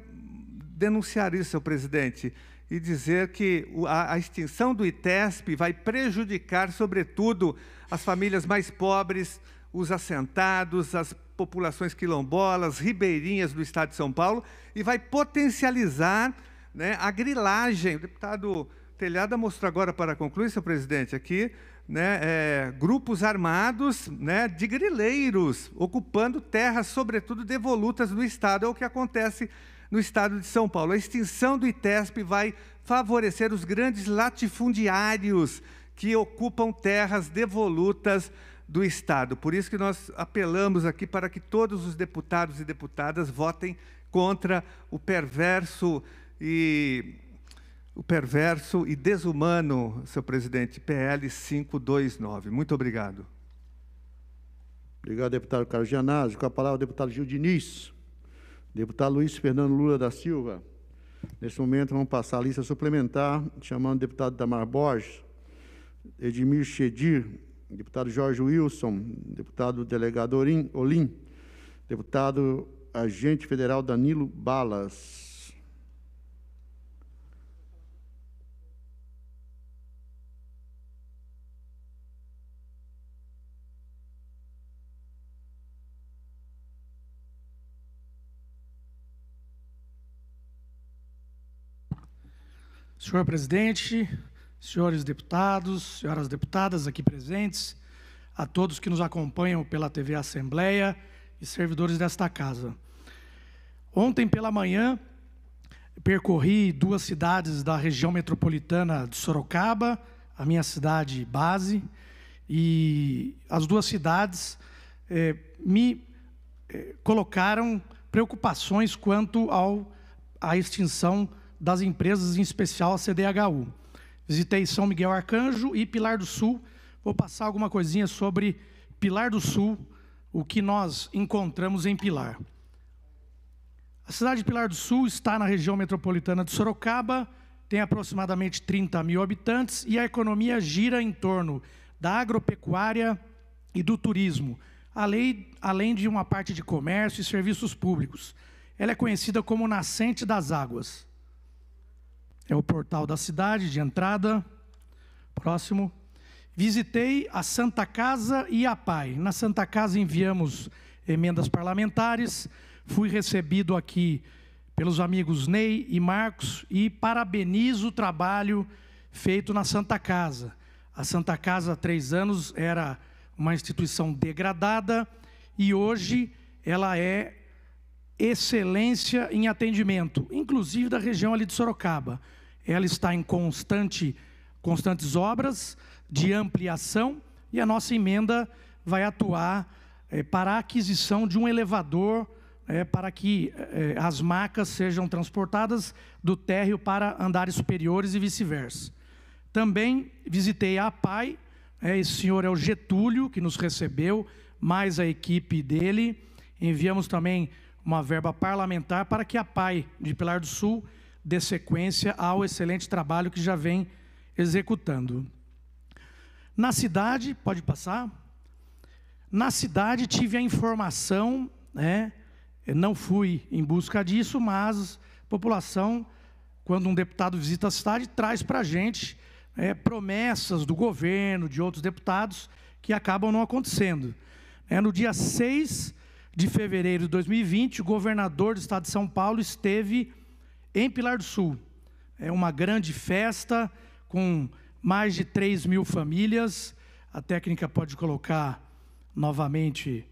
denunciar isso, senhor presidente, e dizer que a extinção do ITESP vai prejudicar, sobretudo, as famílias mais pobres, os assentados, as populações quilombolas, ribeirinhas do estado de São Paulo, e vai potencializar, né, a grilagem. O deputado Telhada mostrou agora, para concluir, senhor presidente, aqui, né, grupos armados, né, de grileiros, ocupando terras, sobretudo, devolutas do estado. É o que acontece no estado de São Paulo. A extinção do ITESP vai favorecer os grandes latifundiários que ocupam terras devolutas do estado. Por isso que nós apelamos aqui para que todos os deputados e deputadas votem contra o perverso e desumano, senhor presidente, PL 529. Muito obrigado. Obrigado, deputado Carlos Gianazzi. Com a palavra, o deputado Gil Diniz. Deputado Luiz Fernando Lula da Silva. Nesse momento, vamos passar a lista suplementar, chamando o deputado Damar Borges, Edmir Chedir, deputado Jorge Wilson, deputado delegado Olim, deputado agente federal Danilo Balas. Senhor presidente, senhores deputados, senhoras deputadas aqui presentes, a todos que nos acompanham pela TV Assembleia e servidores desta casa. Ontem pela manhã, percorri 2 cidades da região metropolitana de Sorocaba, a minha cidade base, e as 2 cidades me colocaram preocupações quanto à extinção das empresas, em especial a CDHU. Visitei São Miguel Arcanjo e Pilar do Sul. Vou passar alguma coisinha sobre Pilar do Sul, o que nós encontramos em Pilar. A cidade de Pilar do Sul está na região metropolitana de Sorocaba, tem aproximadamente 30 mil habitantes e a economia gira em torno da agropecuária e do turismo, além de uma parte de comércio e serviços públicos. Ela é conhecida como Nascente das Águas. É o portal da cidade de entrada. Próximo. Visitei a Santa Casa e a PAI. Na Santa Casa enviamos emendas parlamentares. Fui recebido aqui pelos amigos Ney e Marcos e parabenizo o trabalho feito na Santa Casa. A Santa Casa, há 3 anos, era uma instituição degradada e hoje ela é excelência em atendimento, inclusive da região ali de Sorocaba. Ela está em constantes obras de ampliação e a nossa emenda vai atuar para a aquisição de um elevador para que as macas sejam transportadas do térreo para andares superiores e vice-versa. Também visitei a APAI, esse senhor é o Getúlio, que nos recebeu, mais a equipe dele. Enviamos também uma verba parlamentar para que a APAI de Pilar do Sul dê sequência ao excelente trabalho que já vem executando. Na cidade, pode passar? Na cidade tive a informação, não fui em busca disso, mas a população, quando um deputado visita a cidade, traz para a gente promessas do governo, de outros deputados, que acabam não acontecendo. No dia 6 de fevereiro de 2020, o governador do estado de São Paulo esteve em Pilar do Sul. É uma grande festa com mais de 3 mil famílias. A técnica pode colocar novamente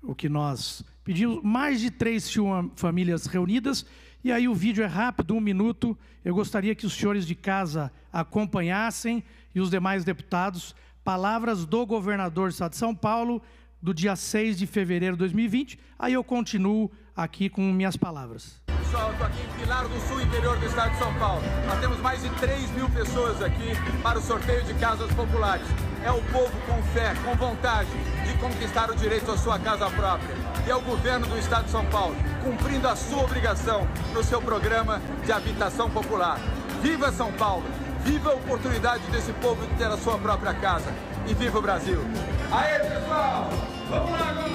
o que nós pedimos. Mais de 3 mil famílias reunidas. E aí o vídeo é rápido, 1 minuto. Eu gostaria que os senhores de casa acompanhassem e os demais deputados. Palavras do governador do estado de São Paulo do dia 6 de fevereiro de 2020. Aí eu continuo aqui com minhas palavras. Pessoal, eu estou aqui em Pilar do Sul, interior do estado de São Paulo. Nós temos mais de 3.000 pessoas aqui para o sorteio de casas populares. É o povo com fé, com vontade de conquistar o direito à sua casa própria. E é o governo do estado de São Paulo, cumprindo a sua obrigação no seu programa de habitação popular. Viva São Paulo! Viva a oportunidade desse povo de ter a sua própria casa. E viva o Brasil! Aê, pessoal! Vamos lá agora!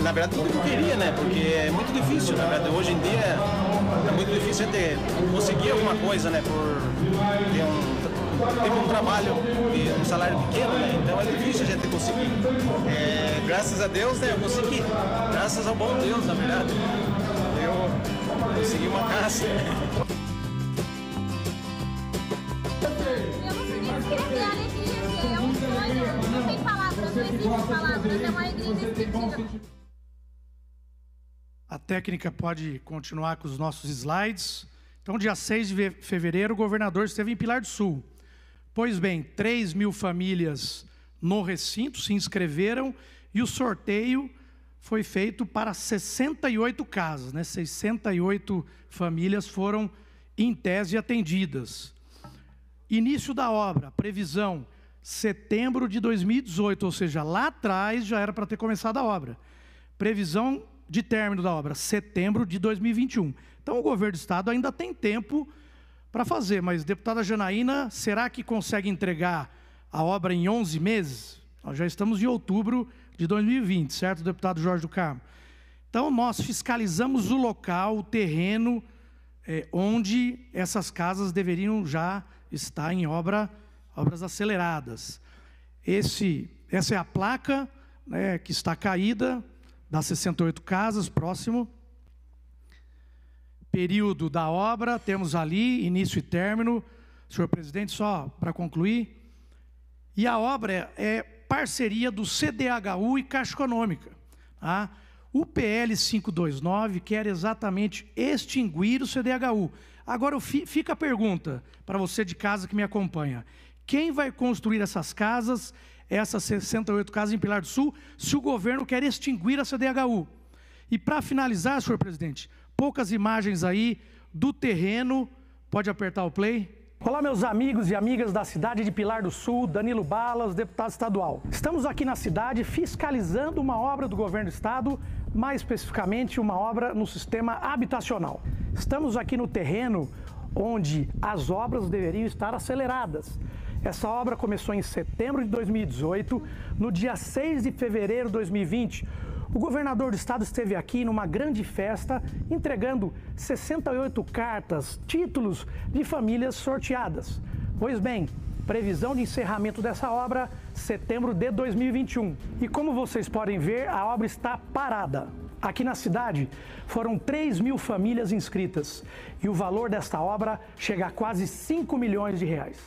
Na verdade, tudo que eu queria, né? Porque é muito difícil, na verdade. Hoje em dia é muito difícil conseguir alguma coisa, né? Por ter um trabalho e um salário pequeno, né? Então é difícil a gente conseguir. Graças a Deus, né? Eu consegui. Graças ao bom Deus, na verdade. Eu consegui uma casa. Eu não sei nem descrever a alegria, que é um sonho, não tem palavras, não existe palavras, é uma alegria indescritível. A técnica pode continuar com os nossos slides. Então, dia 6 de fevereiro, o governador esteve em Pilar do Sul. Pois bem, 3.000 famílias no recinto se inscreveram e o sorteio foi feito para 68 casas, né? 68 famílias foram, em tese, atendidas. Início da obra, previsão, setembro de 2018, ou seja, lá atrás já era para ter começado a obra. Previsão de término da obra, setembro de 2021. Então, o governo do estado ainda tem tempo para fazer, mas, deputada Janaína, será que consegue entregar a obra em 11 meses? Nós já estamos em outubro de 2020, certo, deputado Jorge do Carmo? Então, nós fiscalizamos o local, o terreno, onde essas casas deveriam já estar em obras aceleradas. Essa é a placa, né, que está caída, das 68 casas, próximo. Período da obra, temos ali, início e término. Senhor presidente, só para concluir. E a obra é parceria do CDHU e Caixa Econômica. Tá? O PL 529 quer exatamente extinguir o CDHU. Agora fica a pergunta para você de casa que me acompanha. Quem vai construir essas casas, essas 68 casas em Pilar do Sul, se o governo quer extinguir a CDHU? E para finalizar, senhor presidente, poucas imagens aí do terreno. Pode apertar o play. Olá, meus amigos e amigas da cidade de Pilar do Sul, Danilo Balas, deputado estadual. Estamos aqui na cidade fiscalizando uma obra do governo do estado, mais especificamente uma obra no sistema habitacional. Estamos aqui no terreno onde as obras deveriam estar aceleradas. Essa obra começou em setembro de 2018, no dia 6 de fevereiro de 2020. O governador do estado esteve aqui numa grande festa, entregando 68 cartas, títulos de famílias sorteadas. Pois bem, previsão de encerramento dessa obra, setembro de 2021. E como vocês podem ver, a obra está parada. Aqui na cidade, foram 3.000 famílias inscritas. E o valor desta obra chega a quase 5 milhões de reais.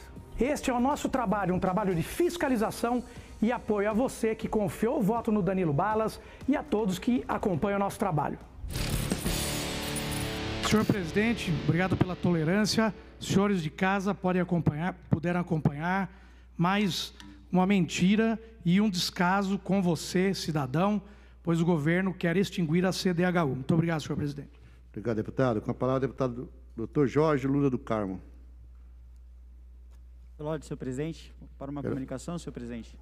Este é o nosso trabalho, um trabalho de fiscalização e apoio a você que confiou o voto no Danilo Balas e a todos que acompanham o nosso trabalho. Senhor presidente, obrigado pela tolerância. Senhores de casa puderam acompanhar mais uma mentira e um descaso com você, cidadão, pois o governo quer extinguir a CDHU. Muito obrigado, senhor presidente. Obrigado, deputado. Com a palavra, o deputado Dr. Jorge Lula do Carmo. Pela ordem, senhor presidente, para uma comunicação, senhor presidente.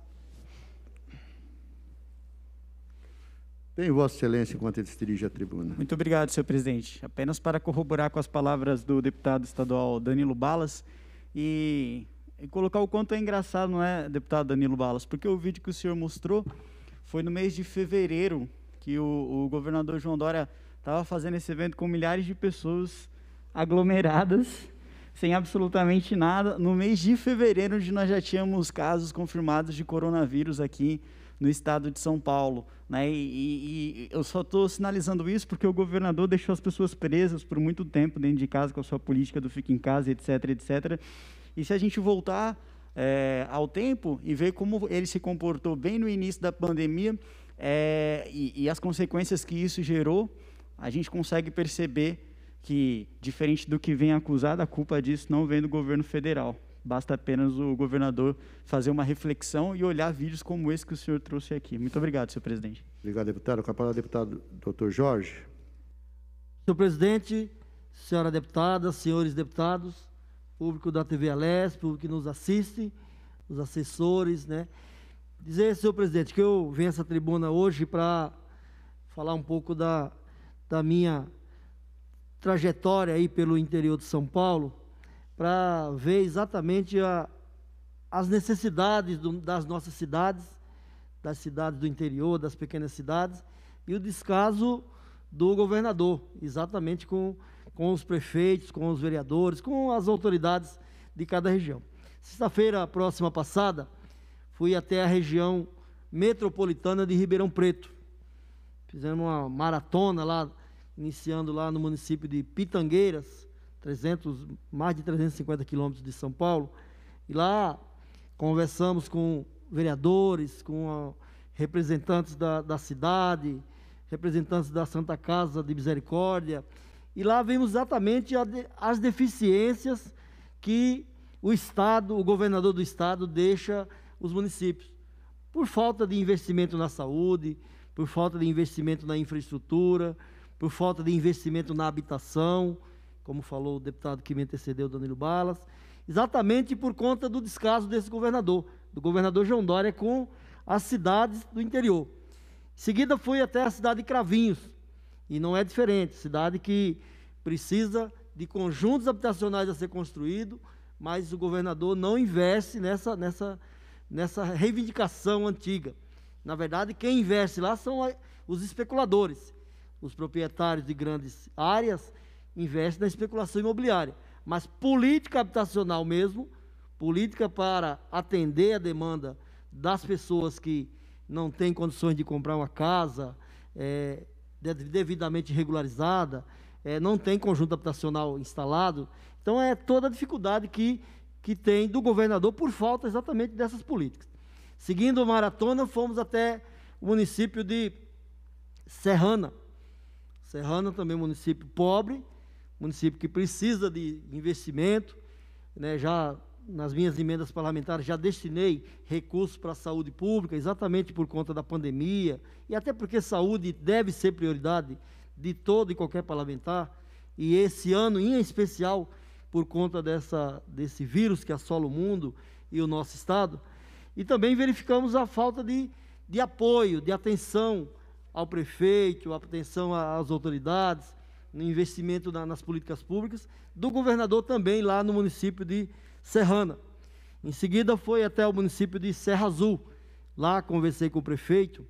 Tem Vossa Excelência enquanto ele se dirige à tribuna. Muito obrigado, senhor presidente. Apenas para corroborar com as palavras do deputado estadual Danilo Balas e colocar o quanto é engraçado, não é, deputado Danilo Balas? Porque o vídeo que o senhor mostrou foi no mês de fevereiro que o governador João Dória estava fazendo esse evento com milhares de pessoas aglomeradas, sem absolutamente nada, no mês de fevereiro, onde nós já tínhamos casos confirmados de coronavírus aqui no estado de São Paulo, né? E eu só estou sinalizando isso porque o governador deixou as pessoas presas por muito tempo dentro de casa com a sua política do fica em casa, etc, etc. E se a gente voltar ao tempo e ver como ele se comportou bem no início da pandemia e as consequências que isso gerou, a gente consegue perceber que, diferente do que vem acusado, a culpa disso não vem do governo federal. Basta apenas o governador fazer uma reflexão e olhar vídeos como esse que o senhor trouxe aqui. Muito obrigado, senhor presidente. Obrigado, deputado. Com a palavra, deputado Dr. Jorge. Senhor presidente, senhora deputada, senhores deputados, público da TV Alesp, público que nos assiste, os assessores, né? Dizer, senhor presidente, que eu venho a essa tribuna hoje para falar um pouco da minha trajetória aí pelo interior de São Paulo, para ver exatamente as necessidades das nossas cidades, das cidades do interior, das pequenas cidades, e o descaso do governador, exatamente com os prefeitos, com os vereadores, com as autoridades de cada região. Sexta-feira próxima passada, fui até a região metropolitana de Ribeirão Preto. Fizemos uma maratona lá, iniciando lá no município de Pitangueiras, mais de 350 quilômetros de São Paulo, e lá conversamos com vereadores, com representantes da cidade, representantes da Santa Casa de Misericórdia, e lá vimos exatamente as deficiências que o governador do estado deixa os municípios, por falta de investimento na saúde, por falta de investimento na infraestrutura, por falta de investimento na habitação, como falou o deputado que me antecedeu, Danilo Balas, exatamente por conta do descaso desse governador, do governador João Dória com as cidades do interior. Em seguida fui até a cidade de Cravinhos, e não é diferente, cidade que precisa de conjuntos habitacionais a ser construído, mas o governador não investe nessa reivindicação antiga. Na verdade, quem investe lá são os especuladores, os proprietários de grandes áreas investem na especulação imobiliária, mas política habitacional mesmo, política para atender a demanda das pessoas que não têm condições de comprar uma casa devidamente regularizada, não tem conjunto habitacional instalado. Então, é toda a dificuldade que tem do governador por falta exatamente dessas políticas. Seguindo a maratona, fomos até o município de Serrana. Serrana também é um município pobre, município que precisa de investimento, né? Já nas minhas emendas parlamentares já destinei recursos para a saúde pública, exatamente por conta da pandemia, e até porque saúde deve ser prioridade de todo e qualquer parlamentar, e esse ano, em especial, por conta desse vírus que assola o mundo e o nosso estado, e também verificamos a falta de apoio, de atenção ao prefeito, atenção às autoridades, no investimento nas políticas públicas, do governador também lá no município de Serrana. Em seguida foi até o município de Serra Azul, lá conversei com o prefeito,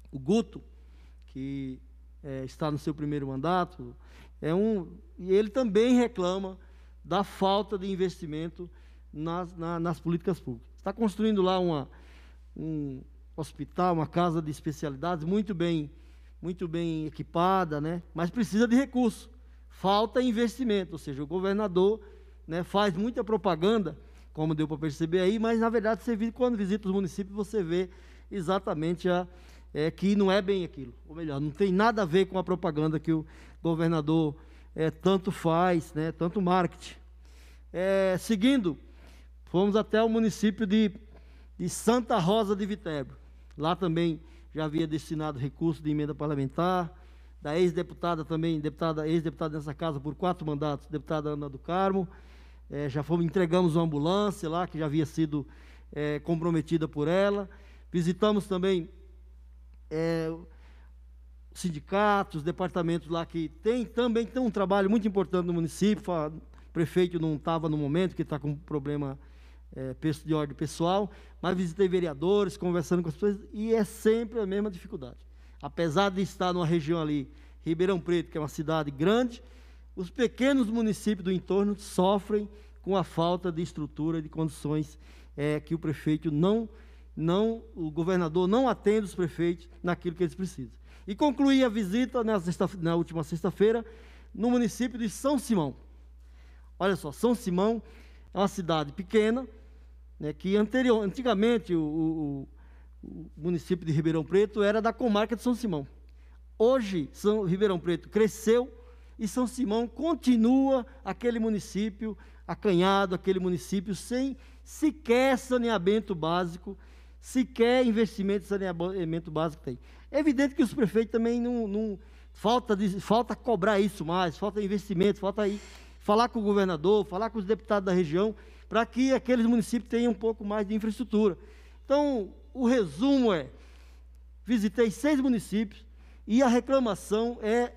o Guto, que está no seu primeiro mandato, e ele também reclama da falta de investimento nas políticas públicas. Está construindo lá um hospital, uma casa de especialidades muito bem equipada, né? Mas precisa de recurso, falta investimento, ou seja, o governador, né, faz muita propaganda, como deu para perceber aí, mas na verdade quando visita os municípios você vê exatamente que não é bem aquilo, ou melhor, não tem nada a ver com a propaganda que o governador tanto faz, né, tanto marketing. Seguindo, fomos até o município de Santa Rosa de Viterbo. Lá também já havia destinado recursos de emenda parlamentar, da ex-deputada também, ex-deputada nessa casa por 4 mandatos, deputada Ana do Carmo. Entregamos uma ambulância lá, que já havia sido comprometida por ela. Visitamos também sindicatos, departamentos lá que também tem um trabalho muito importante no município. O prefeito não estava no momento, que está com problema de ordem pessoal, mas visitei vereadores, conversando com as pessoas, e é sempre a mesma dificuldade. Apesar de estar numa região ali, Ribeirão Preto, que é uma cidade grande, os pequenos municípios do entorno sofrem com a falta de estrutura, de condições que o prefeito o governador não atende os prefeitos naquilo que eles precisam. E concluí a visita na última sexta-feira no município de São Simão. Olha só, São Simão é uma cidade pequena, né, que antigamente o município de Ribeirão Preto era da comarca de São Simão. Hoje, Ribeirão Preto cresceu e São Simão continua aquele município acanhado, aquele município sem sequer saneamento básico, sequer investimento em saneamento básico tem. É evidente que os prefeitos também não falta cobrar isso mais, falta investimento, falta aí falar com o governador, falar com os deputados da região, para que aqueles municípios tenham um pouco mais de infraestrutura. Então, o resumo é, visitei 6 municípios e a reclamação é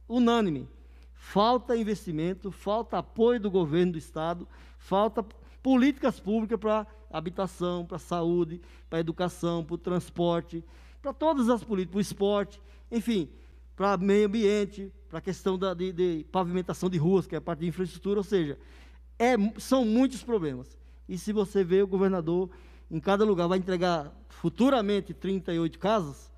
unânime. Falta investimento, falta apoio do governo do estado, falta políticas públicas para habitação, para saúde, para educação, para o transporte, para todas as políticas, para o esporte, enfim, para meio ambiente, para a questão de pavimentação de ruas, que é a parte de infraestrutura, ou seja, são muitos problemas. E se você vê, o governador, em cada lugar, vai entregar futuramente 38 casas,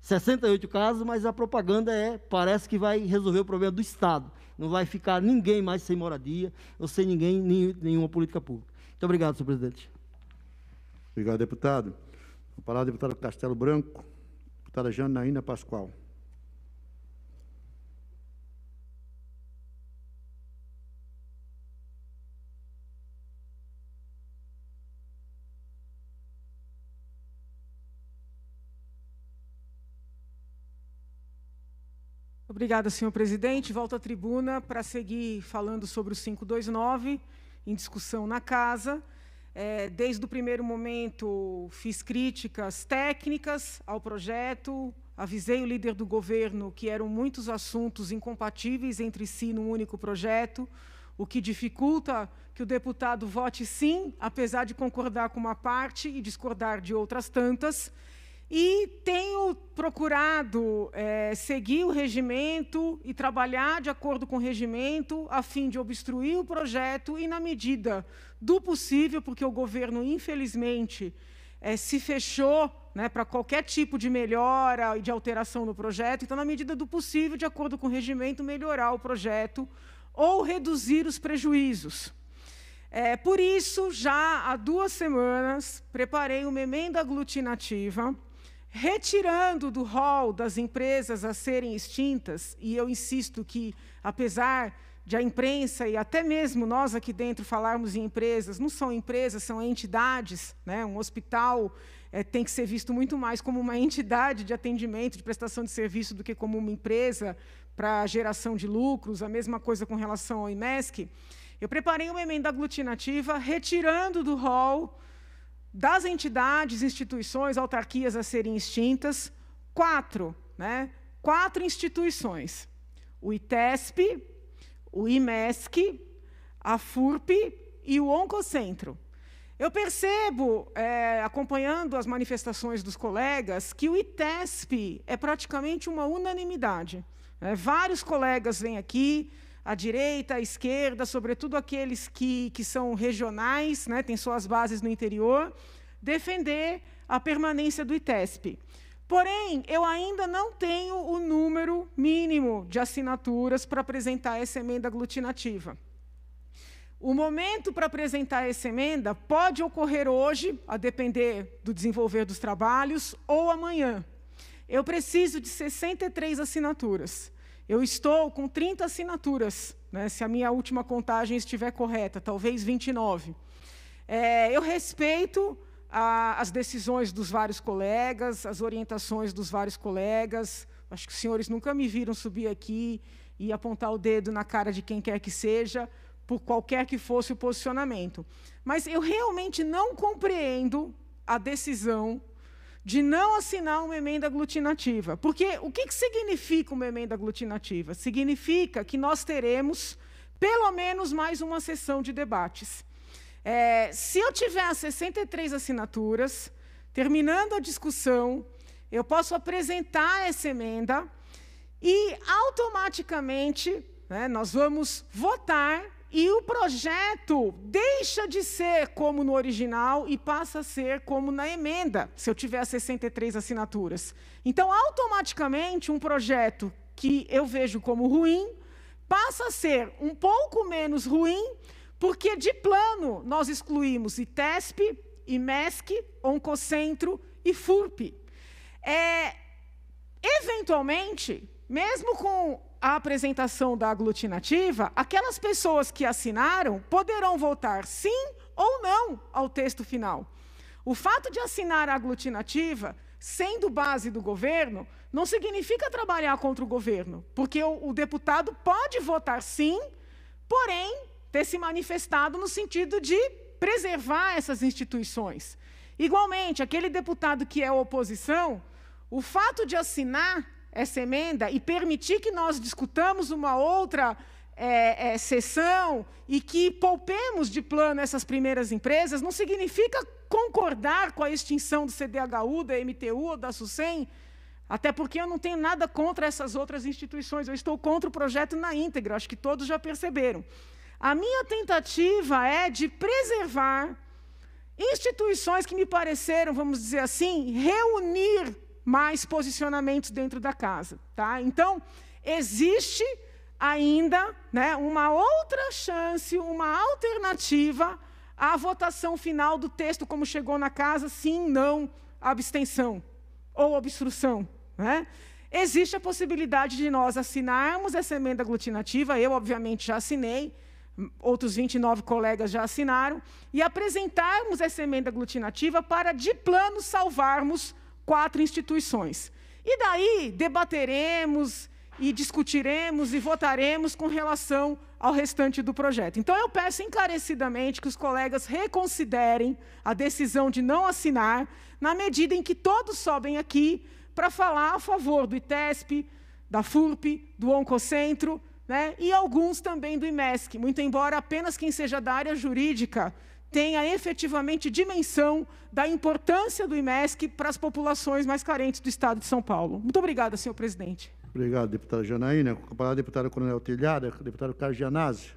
68 casas, mas a propaganda parece que vai resolver o problema do Estado. Não vai ficar ninguém mais sem moradia, ou sem nenhuma política pública. Muito obrigado, senhor presidente. Obrigado, deputado. A palavra, deputado Castelo Branco. Deputada Janaína Pascoal. Obrigada, senhor presidente. Volto à tribuna para seguir falando sobre o 529, em discussão na casa. Desde o primeiro momento, fiz críticas técnicas ao projeto, avisei o líder do governo que eram muitos assuntos incompatíveis entre si num único projeto, o que dificulta que o deputado vote sim, apesar de concordar com uma parte e discordar de outras tantas. E tenho procurado seguir o regimento e trabalhar de acordo com o regimento, a fim de obstruir o projeto e, na medida do possível, porque o governo, infelizmente, se fechou, né, para qualquer tipo de melhora e de alteração no projeto, então, na medida do possível, de acordo com o regimento, melhorar o projeto ou reduzir os prejuízos. Por isso, já há 2 semanas, preparei uma emenda aglutinativa, retirando do rol das empresas a serem extintas, e eu insisto que, apesar de a imprensa e até mesmo nós aqui dentro falarmos em empresas, não são empresas, são entidades, né? Um hospital tem que ser visto muito mais como uma entidade de atendimento, de prestação de serviço, do que como uma empresa para geração de lucros, a mesma coisa com relação ao IMESC. Eu preparei uma emenda aglutinativa, retirando do rol das entidades, instituições, autarquias a serem extintas, 4 instituições: o ITESP, o IMESC, a FURP e o Oncocentro. Eu percebo, acompanhando as manifestações dos colegas, que o ITESP é praticamente uma unanimidade. Vários colegas vêm aqui, à direita, à esquerda, sobretudo aqueles que são regionais, né, têm suas bases no interior, defender a permanência do ITESP. Porém, eu ainda não tenho o número mínimo de assinaturas para apresentar essa emenda aglutinativa. O momento para apresentar essa emenda pode ocorrer hoje, a depender do desenvolver dos trabalhos, ou amanhã. Eu preciso de 63 assinaturas. Eu estou com 30 assinaturas, né, se a minha última contagem estiver correta, talvez 29. Eu respeito as decisões dos vários colegas, as orientações dos vários colegas. Acho que os senhores nunca me viram subir aqui e apontar o dedo na cara de quem quer que seja, por qualquer que fosse o posicionamento. Mas eu realmente não compreendo a decisão de não assinar uma emenda aglutinativa. Porque o que significa uma emenda aglutinativa? Significa que nós teremos, pelo menos, mais uma sessão de debates. Se eu tiver 63 assinaturas, terminando a discussão, eu posso apresentar essa emenda e, automaticamente, né, nós vamos votar e o projeto deixa de ser como no original e passa a ser como na emenda, se eu tiver 63 assinaturas. Então, automaticamente, um projeto que eu vejo como ruim passa a ser um pouco menos ruim, porque, de plano, nós excluímos ITESP, IMESC, Oncocentro e FURP. Eventualmente, mesmo com a apresentação da aglutinativa, aquelas pessoas que assinaram poderão votar sim ou não ao texto final. O fato de assinar a aglutinativa, sendo base do governo, não significa trabalhar contra o governo, porque o deputado pode votar sim, porém, ter se manifestado no sentido de preservar essas instituições. Igualmente, aquele deputado que é oposição, o fato de assinar essa emenda e permitir que nós discutamos uma outra sessão e que poupemos de plano essas primeiras empresas, não significa concordar com a extinção do CDHU, da MTU ou da SUSEM, até porque eu não tenho nada contra essas outras instituições, eu estou contra o projeto na íntegra, acho que todos já perceberam. A minha tentativa é de preservar instituições que me pareceram, vamos dizer assim, reunir mais posicionamentos dentro da casa. Tá? Então, existe ainda, né, uma outra chance, uma alternativa à votação final do texto como chegou na casa, sim, não, abstenção ou obstrução. Né? Existe a possibilidade de nós assinarmos essa emenda aglutinativa, eu, obviamente, já assinei, outros 29 colegas já assinaram, e apresentarmos essa emenda aglutinativa para, de plano, salvarmos 4 instituições. E daí debateremos e discutiremos e votaremos com relação ao restante do projeto. Então, eu peço encarecidamente que os colegas reconsiderem a decisão de não assinar, na medida em que todos sobem aqui para falar a favor do ITESP, da FURP, do Oncocentro, né, e alguns também do IMESC, muito embora apenas quem seja da área jurídica tenha efetivamente dimensão da importância do IMESC para as populações mais carentes do Estado de São Paulo. Muito obrigada, senhor presidente. Obrigado, deputada Janaína. Com a palavra, deputado Coronel Telhada, deputado Carlos Gianazzi.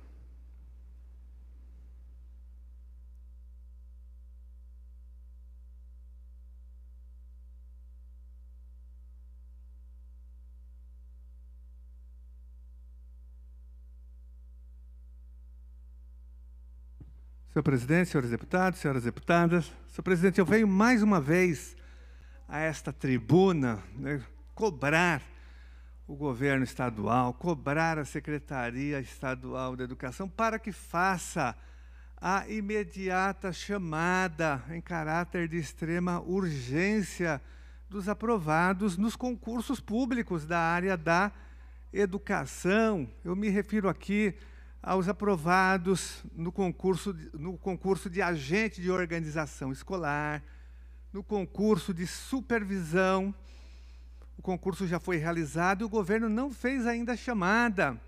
Senhor presidente, senhores deputados, senhoras deputadas, senhor presidente, eu venho mais uma vez a esta tribuna, né, cobrar o governo estadual, cobrar a Secretaria Estadual da Educação para que faça a imediata chamada em caráter de extrema urgência dos aprovados nos concursos públicos da área da educação. Eu me refiro aqui aos aprovados no concurso de agente de organização escolar, no concurso de supervisão. O concurso já foi realizado e o governo não fez ainda a chamada,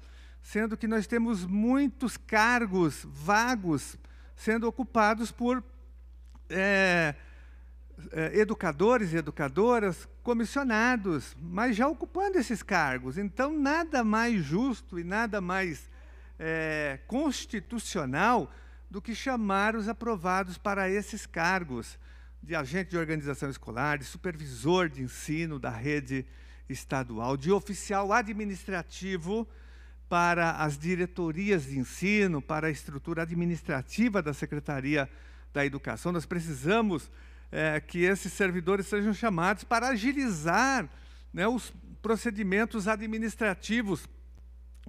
sendo que nós temos muitos cargos vagos sendo ocupados por educadores e educadoras comissionados, mas já ocupando esses cargos. Então, nada mais justo e nada mais constitucional do que chamar os aprovados para esses cargos de agente de organização escolar, de supervisor de ensino da rede estadual, de oficial administrativo para as diretorias de ensino, para a estrutura administrativa da Secretaria da Educação. Nós precisamos que esses servidores sejam chamados para agilizar, né, os procedimentos administrativos,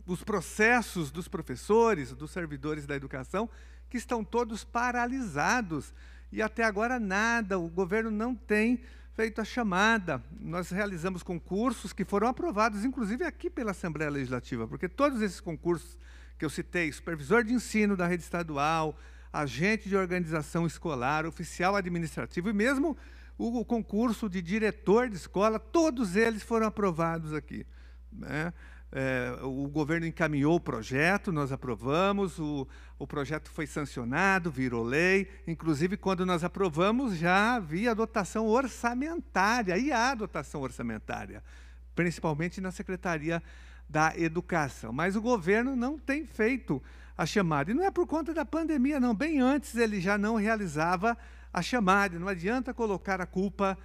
os processos dos professores, dos servidores da educação, que estão todos paralisados. E até agora nada, o governo não tem feito a chamada. Nós realizamos concursos que foram aprovados, inclusive aqui pela Assembleia Legislativa, porque todos esses concursos que eu citei, supervisor de ensino da rede estadual, agente de organização escolar, oficial administrativo e mesmo o concurso de diretor de escola, todos eles foram aprovados aqui, né? O governo encaminhou o projeto, nós aprovamos, o projeto foi sancionado, virou lei. Inclusive, quando nós aprovamos, já havia dotação orçamentária, e há dotação orçamentária, principalmente na Secretaria da Educação. Mas o governo não tem feito a chamada. E não é por conta da pandemia, não. Bem antes ele já não realizava a chamada. Não adianta colocar a culpa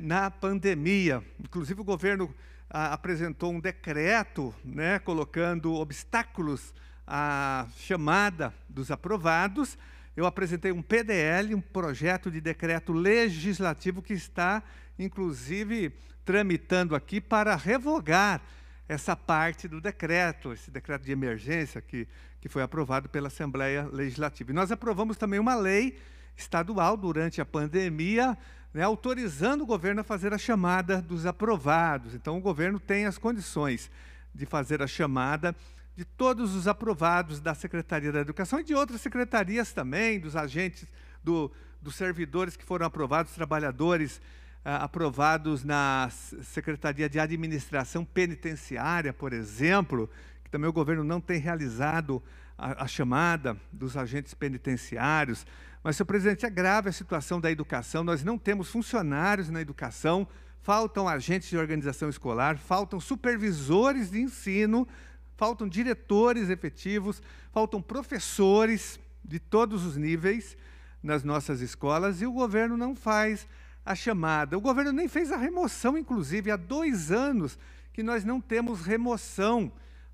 na pandemia. Inclusive, o governo apresentou um decreto, né, colocando obstáculos à chamada dos aprovados. Eu apresentei um PDL, um projeto de decreto legislativo que está, inclusive, tramitando aqui para revogar essa parte do decreto, esse decreto de emergência que foi aprovado pela Assembleia Legislativa. E nós aprovamos também uma lei estadual durante a pandemia, né, autorizando o governo a fazer a chamada dos aprovados. Então, o governo tem as condições de fazer a chamada de todos os aprovados da Secretaria da Educação e de outras secretarias também, dos agentes, dos servidores que foram aprovados, trabalhadores aprovados na Secretaria de Administração Penitenciária, por exemplo, que também o governo não tem realizado a chamada dos agentes penitenciários. Mas, senhor presidente, é grave a situação da educação, nós não temos funcionários na educação, faltam agentes de organização escolar, faltam supervisores de ensino, faltam diretores efetivos, faltam professores de todos os níveis nas nossas escolas e o governo não faz a chamada. O governo nem fez a remoção, inclusive, há 2 anos que nós não temos remoção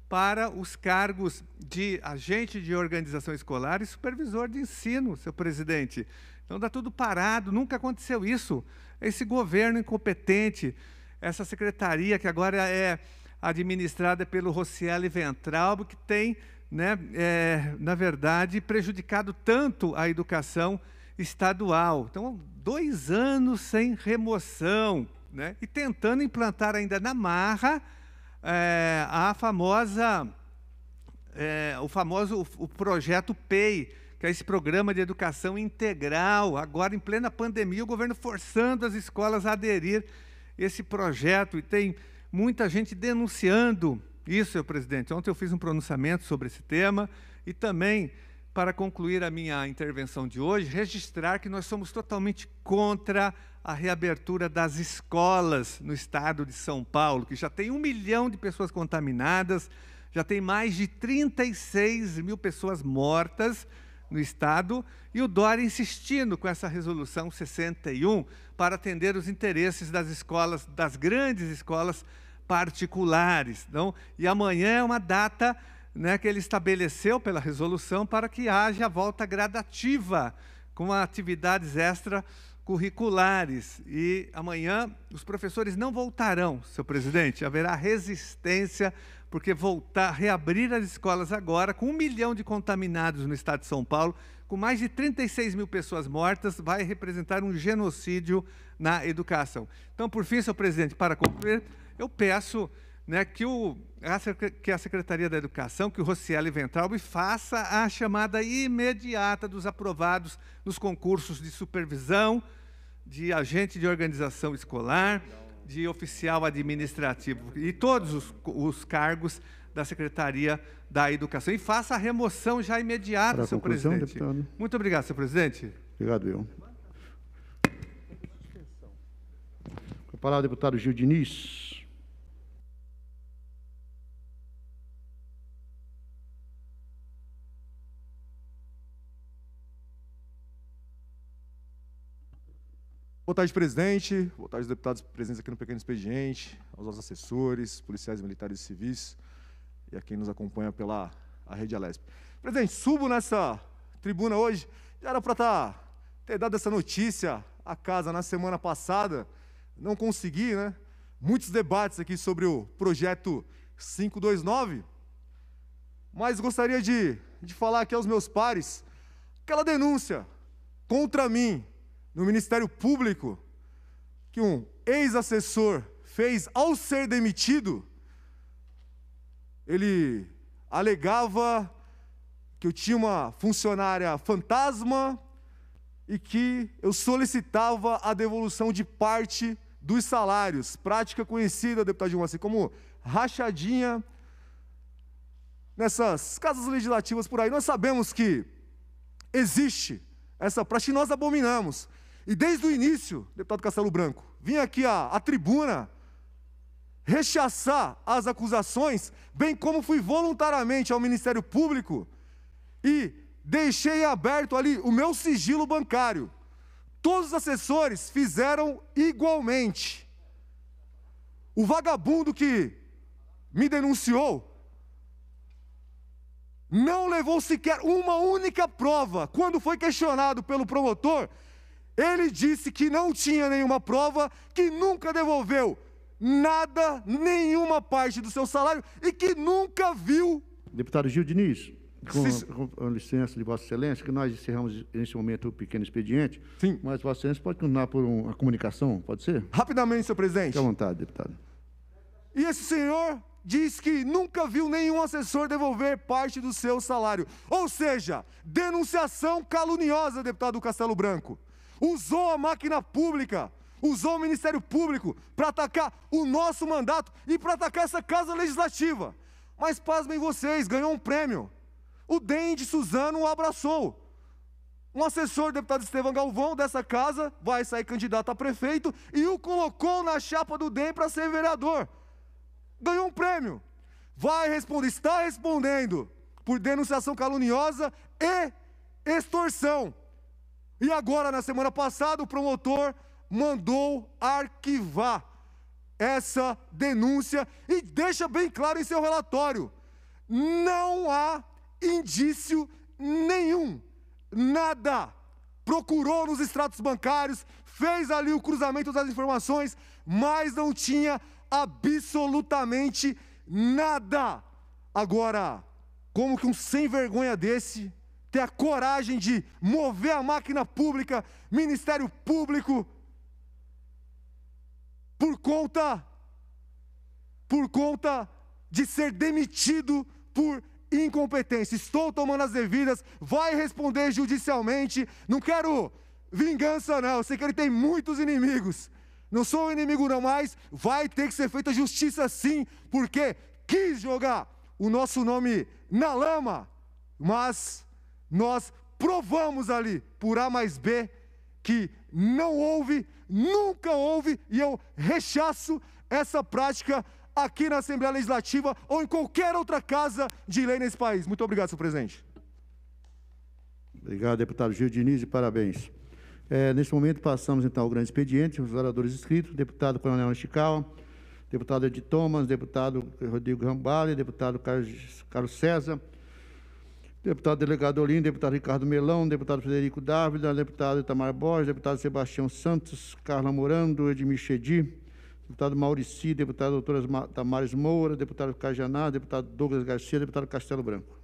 para os cargos de agente de organização escolar e supervisor de ensino, senhor presidente. Então, está tudo parado, nunca aconteceu isso. Esse governo incompetente, essa secretaria que agora é administrada pelo Rocieli Ventralbo, que tem, né, na verdade, prejudicado tanto a educação estadual. Então, 2 anos sem remoção, né, e tentando implantar ainda na marra o projeto PEI, que é esse programa de educação integral. Agora, em plena pandemia, o governo forçando as escolas a aderir a esse projeto, e tem muita gente denunciando isso, senhor presidente. Ontem eu fiz um pronunciamento sobre esse tema, e também, para concluir a minha intervenção de hoje, registrar que nós somos totalmente contra a reabertura das escolas no estado de São Paulo, que já tem 1 milhão de pessoas contaminadas, já tem mais de 36 mil pessoas mortas no estado, e o Dória insistindo com essa resolução 61 para atender os interesses das escolas, das grandes escolas particulares. Então, e amanhã é uma data, né, que ele estabeleceu pela resolução para que haja volta gradativa com atividades extracurriculares. E amanhã os professores não voltarão, senhor presidente, haverá resistência, porque reabrir as escolas agora, com 1 milhão de contaminados no estado de São Paulo, com mais de 36 mil pessoas mortas, vai representar um genocídio na educação. Então, por fim, senhor presidente, para concluir, eu peço, né, que a Secretaria da Educação, que o Rocieli Ventralbo faça a chamada imediata dos aprovados nos concursos de supervisão, de agente de organização escolar, de oficial administrativo e todos os cargos da Secretaria da Educação. E faça a remoção já imediata, senhor presidente. Deputado. Muito obrigado, senhor presidente. Obrigado, eu. Com a palavra, deputado Gil Diniz. Boa tarde, presidente. Boa tarde, deputados presentes aqui no Pequeno Expediente, aos nossos assessores, policiais militares e civis, e a quem nos acompanha pela Rede Alesp. Presidente, subo nessa tribuna hoje, já era para ter dado essa notícia à casa na semana passada, não consegui, né? Muitos debates aqui sobre o projeto 529, mas gostaria de falar aqui aos meus pares, aquela denúncia contra mim, no Ministério Público, que um ex-assessor fez ao ser demitido. Ele alegava que eu tinha uma funcionária fantasma e que eu solicitava a devolução de parte dos salários, prática conhecida, deputado Gilmar, assim, como rachadinha nessas casas legislativas por aí. Nós sabemos que existe essa prática e nós abominamos. E desde o início, deputado Castelo Branco, vim aqui à tribuna rechaçar as acusações, bem como fui voluntariamente ao Ministério Público e deixei aberto ali o meu sigilo bancário. Todos os assessores fizeram igualmente. O vagabundo que me denunciou não levou sequer uma única prova. Quando foi questionado pelo promotor, ele disse que não tinha nenhuma prova, que nunca devolveu nada, nenhuma parte do seu salário e que nunca viu. Deputado Gil Diniz, com licença de Vossa Excelência, que nós encerramos nesse momento o pequeno expediente. Sim. Mas Vossa Excelência pode continuar por uma comunicação, pode ser? Rapidamente, senhor presidente. Fique à vontade, deputado. E esse senhor diz que nunca viu nenhum assessor devolver parte do seu salário. Ou seja, denunciação caluniosa, deputado Castelo Branco. Usou a máquina pública, usou o Ministério Público para atacar o nosso mandato e para atacar essa Casa Legislativa. Mas pasmem vocês, ganhou um prêmio. O DEM de Suzano o abraçou. Um assessor, deputado Estevão Galvão, dessa casa, vai sair candidato a prefeito e o colocou na chapa do DEM para ser vereador. Ganhou um prêmio. Vai responder, está respondendo por denunciação caluniosa e extorsão. E agora, na semana passada, o promotor mandou arquivar essa denúncia e deixa bem claro em seu relatório: não há indício nenhum, nada. Procurou nos extratos bancários, fez ali o cruzamento das informações, mas não tinha absolutamente nada. Agora, como que um sem vergonha desse ter a coragem de mover a máquina pública, Ministério Público, por conta de ser demitido por incompetência? Estou tomando as devidas, vai responder judicialmente. Não quero vingança, não. Eu sei que ele tem muitos inimigos. Não sou o inimigo, não, mas vai ter que ser feita justiça sim, porque quis jogar o nosso nome na lama. Mas nós provamos ali, por A mais B, que não houve, nunca houve, e eu rechaço essa prática aqui na Assembleia Legislativa ou em qualquer outra casa de lei nesse país. Muito obrigado, senhor presidente. Obrigado, deputado Gil Diniz, e parabéns. Neste momento, passamos então ao grande expediente, os oradores inscritos, deputado Coronel Nishikawa, deputado Edi Thomas, deputado Rodrigo Rambale, deputado Carlos César, deputado delegado Olinda, deputado Ricardo Melão, deputado Frederico Dávila, deputado Itamar Borges, deputado Sebastião Santos, Carla Morando, Edmir Chedi, deputado Maurici, deputado doutora Damares Moura, deputado Cajaná, deputado Douglas Garcia, deputado Castelo Branco.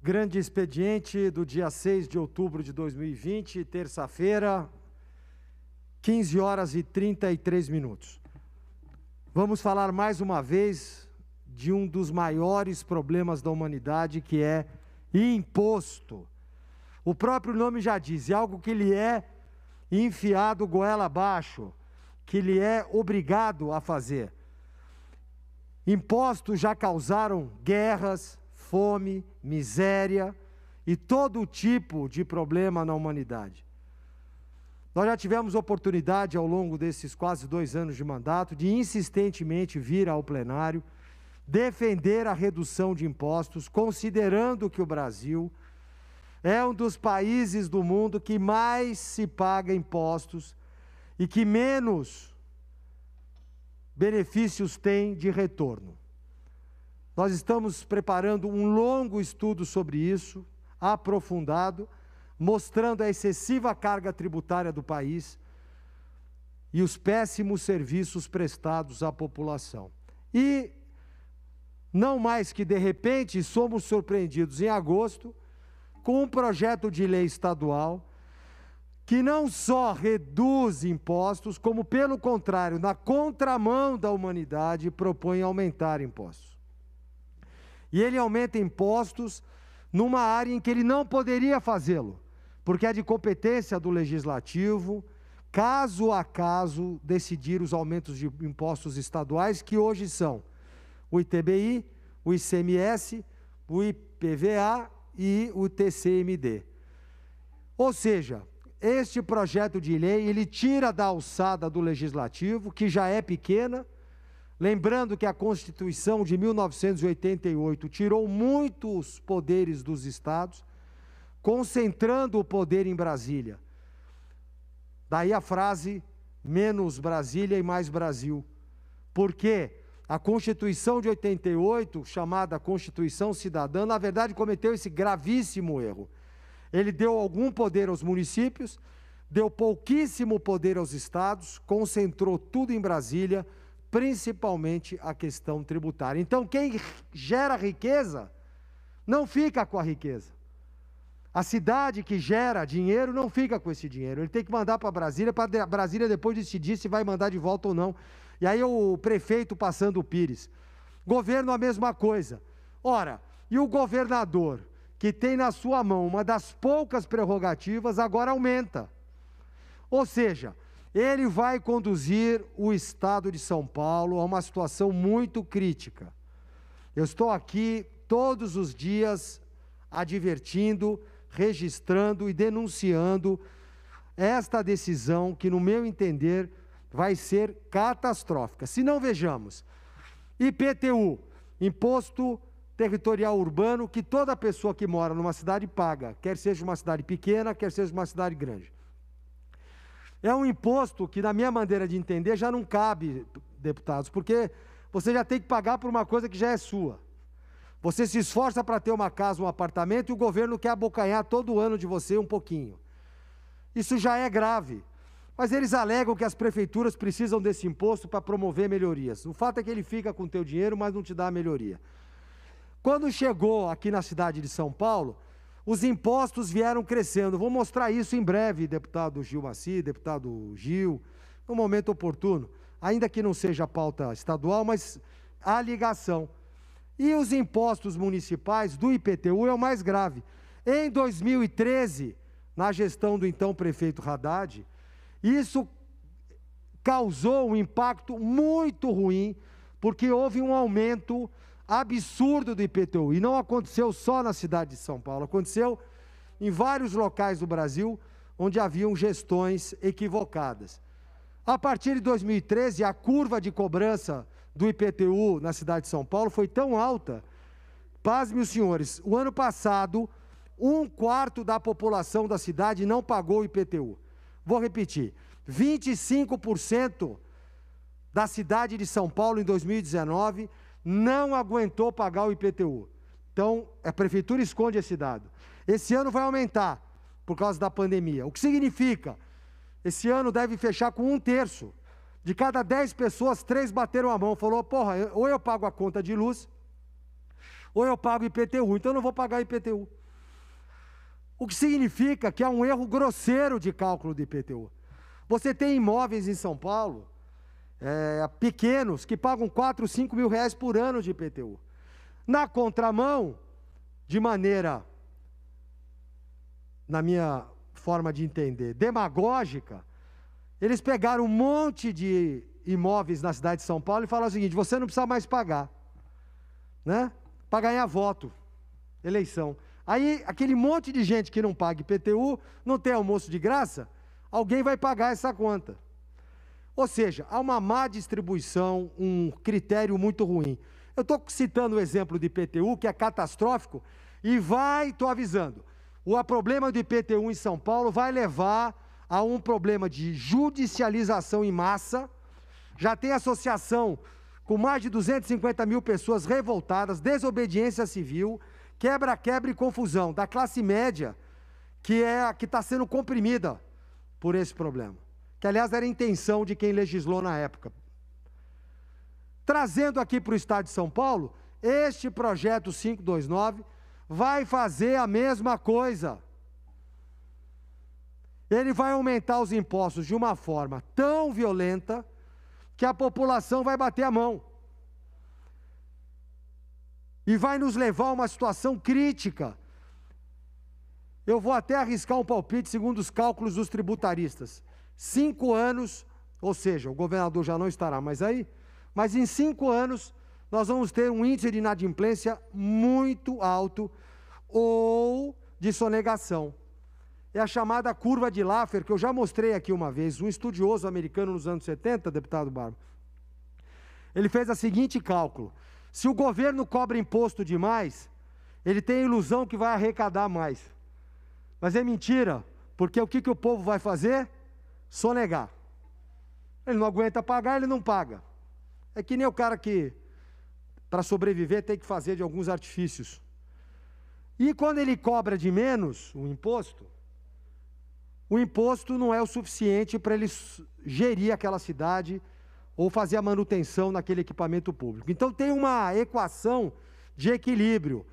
Grande expediente do dia 6 de outubro de 2020, terça-feira, 15 horas e 33 minutos. Vamos falar mais uma vez de um dos maiores problemas da humanidade, que é imposto. O próprio nome já diz, é algo que lhe é enfiado goela abaixo, que lhe é obrigado a fazer. Impostos já causaram guerras, fome, miséria e todo tipo de problema na humanidade. Nós já tivemos oportunidade ao longo desses quase 2 anos de mandato de insistentemente vir ao plenário defender a redução de impostos, considerando que o Brasil é um dos países do mundo que mais se paga impostos e que menos benefícios tem de retorno. Nós estamos preparando um longo estudo sobre isso, aprofundado, mostrando a excessiva carga tributária do país e os péssimos serviços prestados à população. E, não mais que de repente, somos surpreendidos em agosto com um projeto de lei estadual que não só reduz impostos, como, pelo contrário, na contramão da humanidade, propõe aumentar impostos. E ele aumenta impostos numa área em que ele não poderia fazê-lo, porque é de competência do Legislativo, caso a caso, decidir os aumentos de impostos estaduais, que hoje são o ITBI, o ICMS, o IPVA e o TCMD. Ou seja, este projeto de lei, ele tira da alçada do Legislativo, que já é pequena, lembrando que a Constituição de 1988 tirou muitos poderes dos estados, concentrando o poder em Brasília. Daí a frase, menos Brasília e mais Brasil, porque a Constituição de 88, chamada Constituição Cidadã, na verdade cometeu esse gravíssimo erro. Ele deu algum poder aos municípios, deu pouquíssimo poder aos estados, concentrou tudo em Brasília, principalmente a questão tributária. Então, quem gera riqueza não fica com a riqueza. A cidade que gera dinheiro não fica com esse dinheiro. Ele tem que mandar para Brasília depois decidir se vai mandar de volta ou não. E aí o prefeito passando o pires. Governo a mesma coisa. Ora, e o governador, que tem na sua mão uma das poucas prerrogativas, agora aumenta. Ou seja, ele vai conduzir o Estado de São Paulo a uma situação muito crítica. Eu estou aqui todos os dias advertindo, registrando e denunciando esta decisão que, no meu entender, vai ser catastrófica. Se não, vejamos, IPTU, Imposto Territorial Urbano, que toda pessoa que mora numa cidade paga, quer seja uma cidade pequena, quer seja uma cidade grande. É um imposto que, na minha maneira de entender, já não cabe, deputados, porque você já tem que pagar por uma coisa que já é sua. Você se esforça para ter uma casa, um apartamento, e o governo quer abocanhar todo ano de você um pouquinho. Isso já é grave. Mas eles alegam que as prefeituras precisam desse imposto para promover melhorias. O fato é que ele fica com o teu dinheiro, mas não te dá a melhoria. Quando chegou aqui na cidade de São Paulo, os impostos vieram crescendo. Vou mostrar isso em breve, deputado Gil Maci, deputado Gil, no momento oportuno. Ainda que não seja pauta estadual, mas há ligação. E os impostos municipais do IPTU é o mais grave. Em 2013, na gestão do então prefeito Haddad, isso causou um impacto muito ruim, porque houve um aumento absurdo do IPTU. E não aconteceu só na cidade de São Paulo, aconteceu em vários locais do Brasil, onde haviam gestões equivocadas. A partir de 2013, a curva de cobrança do IPTU na cidade de São Paulo foi tão alta, pasmem os senhores, o ano passado, 1/4 da população da cidade não pagou o IPTU. Vou repetir, 25% da cidade de São Paulo em 2019 não aguentou pagar o IPTU. Então, a prefeitura esconde esse dado. Esse ano vai aumentar por causa da pandemia. O que significa? Esse ano deve fechar com 1/3. De cada 10 pessoas, 3 bateram a mão, falou, porra, ou eu pago a conta de luz, ou eu pago IPTU, então eu não vou pagar IPTU. O que significa que é um erro grosseiro de cálculo do IPTU. Você tem imóveis em São Paulo, pequenos, que pagam 4, 5 mil reais por ano de IPTU. Na contramão, de maneira, na minha forma de entender, demagógica, eles pegaram um monte de imóveis na cidade de São Paulo e falaram o seguinte, você não precisa mais pagar, né? Para ganhar voto, eleição. Aí, aquele monte de gente que não paga IPTU, não tem almoço de graça, alguém vai pagar essa conta. Ou seja, há uma má distribuição, um critério muito ruim. Eu estou citando o exemplo do IPTU, que é catastrófico, e estou avisando, o problema do IPTU em São Paulo vai levar a um problema de judicialização em massa. Já tem associação com mais de 250 mil pessoas revoltadas, desobediência civil, quebra-quebra e confusão da classe média, que está sendo comprimida por esse problema. Que, aliás, era a intenção de quem legislou na época. Trazendo aqui para o Estado de São Paulo, este projeto 529 vai fazer a mesma coisa. Ele vai aumentar os impostos de uma forma tão violenta que a população vai bater a mão. E vai nos levar a uma situação crítica. Eu vou até arriscar um palpite segundo os cálculos dos tributaristas. 5 anos, ou seja, o governador já não estará mais aí, mas em 5 anos nós vamos ter um índice de inadimplência muito alto ou de sonegação. É a chamada curva de Laffer, que eu já mostrei aqui uma vez, um estudioso americano nos anos 70, deputado Barba. Ele fez o seguinte cálculo, se o governo cobra imposto demais, ele tem a ilusão que vai arrecadar mais. Mas é mentira, porque o que o povo vai fazer? Sonegar. Ele não aguenta pagar, ele não paga. É que nem o cara que, para sobreviver, tem que fazer de alguns artifícios. E quando ele cobra de menos o imposto não é o suficiente para ele gerir aquela cidade ou fazer a manutenção naquele equipamento público. Então tem uma equação de equilíbrio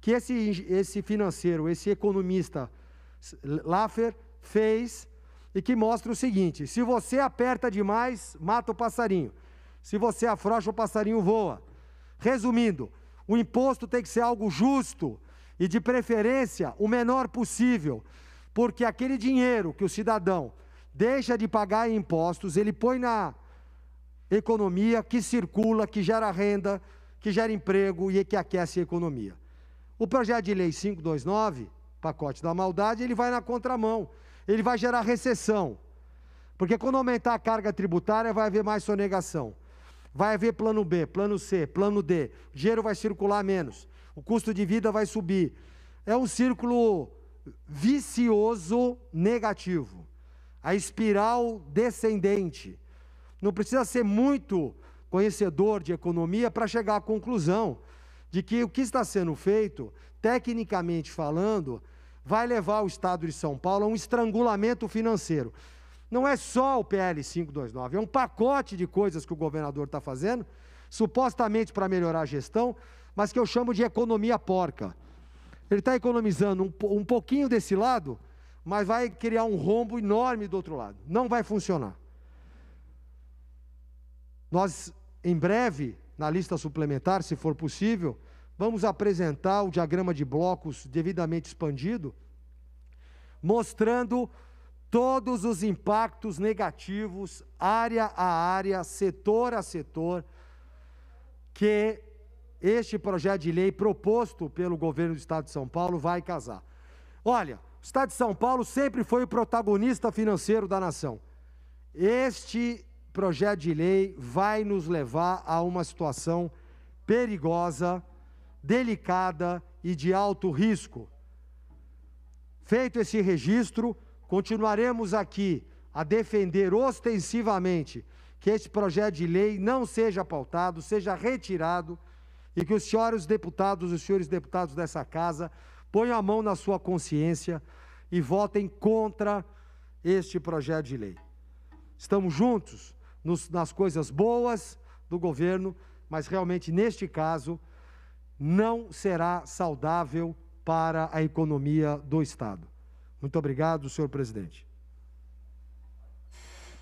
que esse financeiro, esse economista Laffer fez e que mostra o seguinte: se você aperta demais, mata o passarinho. Se você afrouxa, o passarinho voa. Resumindo, o imposto tem que ser algo justo e, de preferência, o menor possível, porque aquele dinheiro que o cidadão deixa de pagar em impostos, ele põe na economia, que circula, que gera renda, que gera emprego e que aquece a economia. O projeto de lei 529, pacote da maldade, ele vai na contramão, ele vai gerar recessão, porque quando aumentar a carga tributária vai haver mais sonegação, vai haver plano B, plano C, plano D, o dinheiro vai circular menos, o custo de vida vai subir. É um círculo vicioso negativo, a espiral descendente. Não precisa ser muito conhecedor de economia para chegar à conclusão de que o que está sendo feito, tecnicamente falando, vai levar o Estado de São Paulo a um estrangulamento financeiro. Não é só o PL 529, é um pacote de coisas que o governador está fazendo, supostamente para melhorar a gestão, mas que eu chamo de economia porca. Ele está economizando um pouquinho desse lado, mas vai criar um rombo enorme do outro lado. Não vai funcionar. Nós, em breve, na lista suplementar, se for possível, vamos apresentar o diagrama de blocos devidamente expandido, mostrando todos os impactos negativos, área a área, setor a setor, que este projeto de lei proposto pelo governo do Estado de São Paulo vai casar. Olha, o Estado de São Paulo sempre foi o protagonista financeiro da nação. Este projeto de lei vai nos levar a uma situação perigosa, delicada e de alto risco. Feito esse registro, continuaremos aqui a defender ostensivamente que esse projeto de lei não seja pautado, seja retirado e que os senhores deputados dessa casa ponham a mão na sua consciência e votem contra este projeto de lei. Estamos juntos nas coisas boas do governo, mas realmente neste caso não será saudável para a economia do Estado. Muito obrigado, senhor presidente.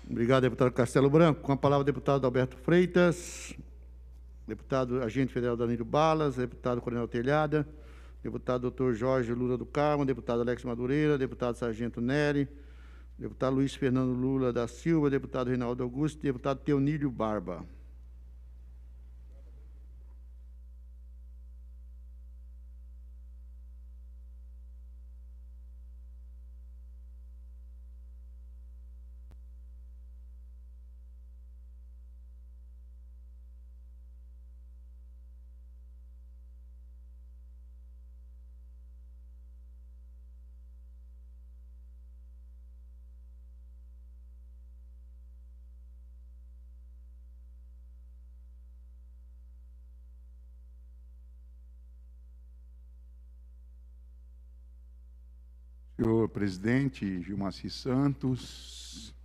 Obrigado, deputado Castelo Branco. Com a palavra, deputado Alberto Freitas, deputado agente federal Danilo Balas, deputado Coronel Telhada, deputado doutor Jorge Lula do Carmo, deputado Alex Madureira, deputado Sargento Nery, deputado Luiz Fernando Lula da Silva, deputado Reinaldo Augusto, deputado Teonílio Barba. Senhor presidente Gilmaci Santos,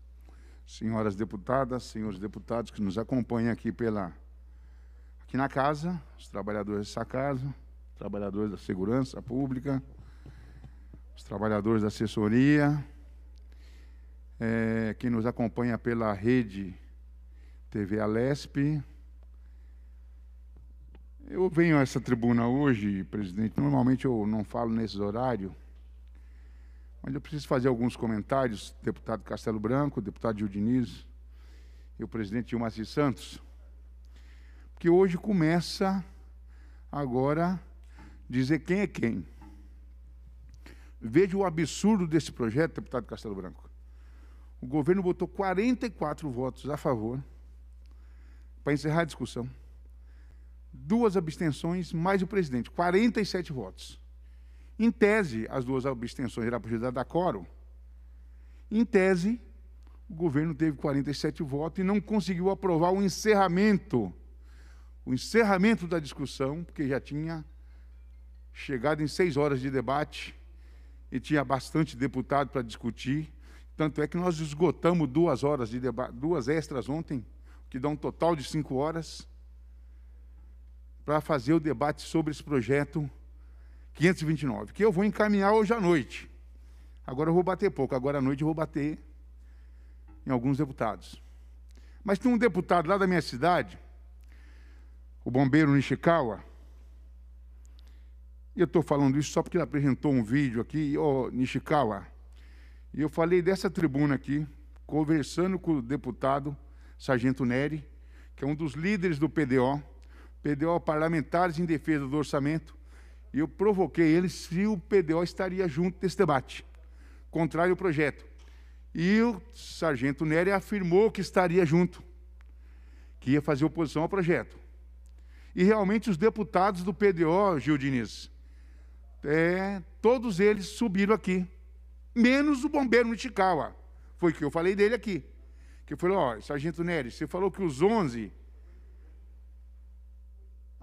senhoras deputadas, senhores deputados que nos acompanham aqui na casa, os trabalhadores dessa casa, os trabalhadores da segurança pública, os trabalhadores da assessoria, quem nos acompanha pela rede TV Alesp. Eu venho a essa tribuna hoje, presidente, normalmente eu não falo nesses horários, mas eu preciso fazer alguns comentários, deputado Castelo Branco, deputado Gil Diniz e o presidente Gilmaci Santos, porque hoje começa agora dizer quem é quem. Veja o absurdo desse projeto, deputado Castelo Branco. O governo botou 44 votos a favor para encerrar a discussão. 2 abstenções, mais o presidente, 47 votos. Em tese, as 2 abstenções eram para dar quórum. Em tese, o governo teve 47 votos e não conseguiu aprovar o encerramento o encerramento da discussão, porque já tinha chegado em 6 horas de debate e tinha bastante deputado para discutir. Tanto é que nós esgotamos 2 horas de debate, 2 extras ontem, que dá um total de 5 horas, para fazer o debate sobre esse projeto 529, que eu vou encaminhar hoje à noite. Agora eu vou bater pouco, agora à noite eu vou bater em alguns deputados. Mas tem um deputado lá da minha cidade, o bombeiro Nishikawa, e eu estou falando isso só porque ele apresentou um vídeo aqui, Nishikawa, e eu falei dessa tribuna aqui, conversando com o deputado Sargento Neri, que é um dos líderes do PDO, Parlamentares em Defesa do Orçamento, e eu provoquei ele se o PDO estaria junto desse debate, contrário ao projeto. E o Sargento Neri afirmou que estaria junto, que ia fazer oposição ao projeto. E realmente os deputados do PDO, Gil Diniz, todos eles subiram aqui, menos o bombeiro Nishikawa. Foi o que eu falei dele aqui. Que falou, ó, Sargento Neri, você falou que os 11...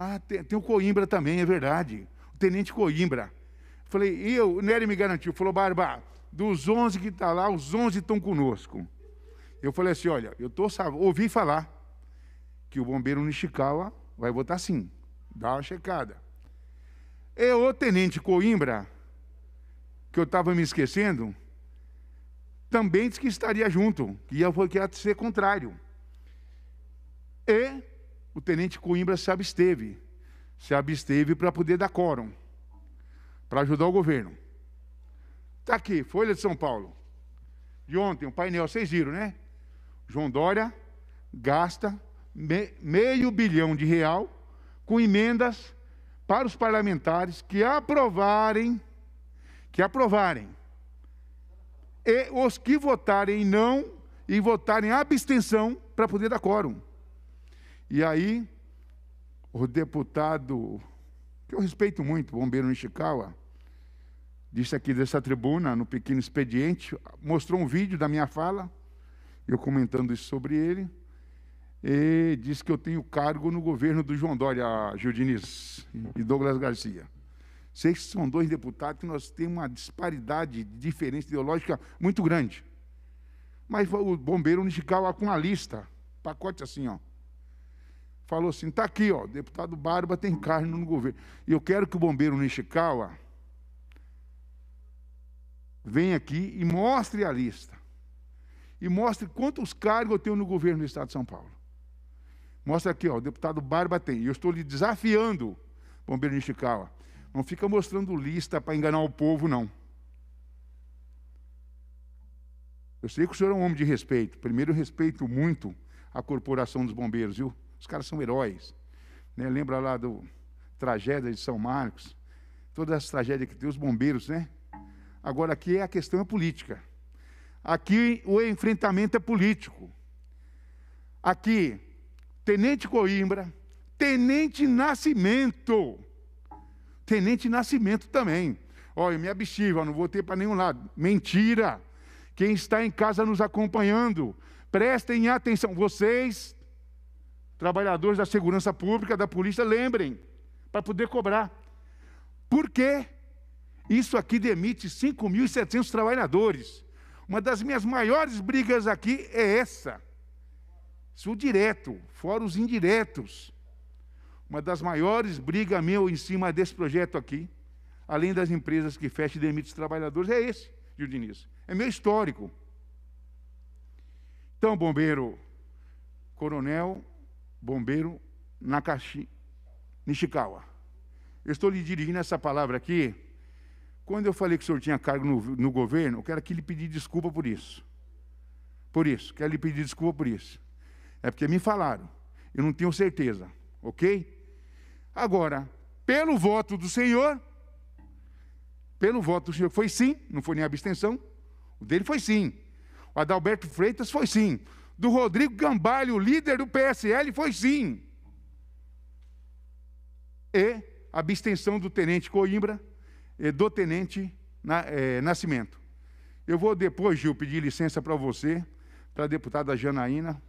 Ah, tem o Coimbra também, é verdade. O Tenente Coimbra. Falei, o Neri me garantiu, falou, Barba, dos 11 que estão lá, os 11 estão conosco. Eu falei assim, olha, ouvi falar que o bombeiro Nishikawa vai votar sim. Dá uma checada. E o Tenente Coimbra, que eu estava me esquecendo, também disse que estaria junto, que ia ser contrário. E o Tenente Coimbra se absteve para poder dar quórum, para ajudar o governo. Está aqui, Folha de São Paulo, de ontem, o painel, vocês viram, né? João Dória gasta R$500 milhão com emendas para os parlamentares que aprovarem, e os que votarem não e votarem abstenção para poder dar quórum. E aí, o deputado, que eu respeito muito, o bombeiro Nishikawa, disse aqui dessa tribuna, no pequeno expediente, mostrou um vídeo da minha fala, eu comentando isso sobre ele, e disse que eu tenho cargo no governo do João Dória, Gil Diniz e Douglas Garcia. Sei que são 2 deputados que nós temos uma disparidade de diferença ideológica muito grande. Mas o bombeiro Nishikawa com a lista, pacote assim, ó, falou assim, está aqui, ó, deputado Barba tem cargo no governo. E eu quero que o bombeiro Nishikawa venha aqui e mostre a lista. E mostre quantos cargos eu tenho no governo do Estado de São Paulo. Mostra aqui, ó, o deputado Barba tem. E eu estou lhe desafiando, bombeiro Nishikawa. Não fica mostrando lista para enganar o povo, não. Eu sei que o senhor é um homem de respeito. Primeiro, eu respeito muito a corporação dos bombeiros, viu? Os caras são heróis. Né? Lembra lá da tragédia de São Marcos? Todas as tragédias que tem os bombeiros, né? Agora, aqui a questão é política. Aqui o enfrentamento é político. Aqui, Tenente Coimbra, Tenente Nascimento também. Olha, eu me abstive, não votei para nenhum lado. Mentira! Quem está em casa nos acompanhando, prestem atenção. Vocês, trabalhadores da segurança pública, da polícia, lembrem, para poder cobrar. Por quê? Isso aqui demite 5.700 trabalhadores. Uma das minhas maiores brigas aqui é essa. Isso direto, fora os indiretos. Uma das maiores brigas meu em cima desse projeto aqui, além das empresas que fecham e demitem os trabalhadores, é esse, Gil Diniz. É meu histórico. Então, bombeiro, coronel, bombeiro Nishikawa. Eu estou lhe dirigindo essa palavra aqui. Quando eu falei que o senhor tinha cargo no governo, eu quero aqui lhe pedir desculpa por isso. Quero lhe pedir desculpa por isso. É porque me falaram. Eu não tenho certeza, ok? Agora, pelo voto do senhor, foi sim, não foi nem abstenção. O dele foi sim. O Adalberto Freitas foi sim. Do Rodrigo Gambalho, líder do PSL, foi sim. E a abstenção do Tenente Coimbra e do Tenente Nascimento. Eu vou depois, Gil, pedir licença para você, para a deputada Janaína,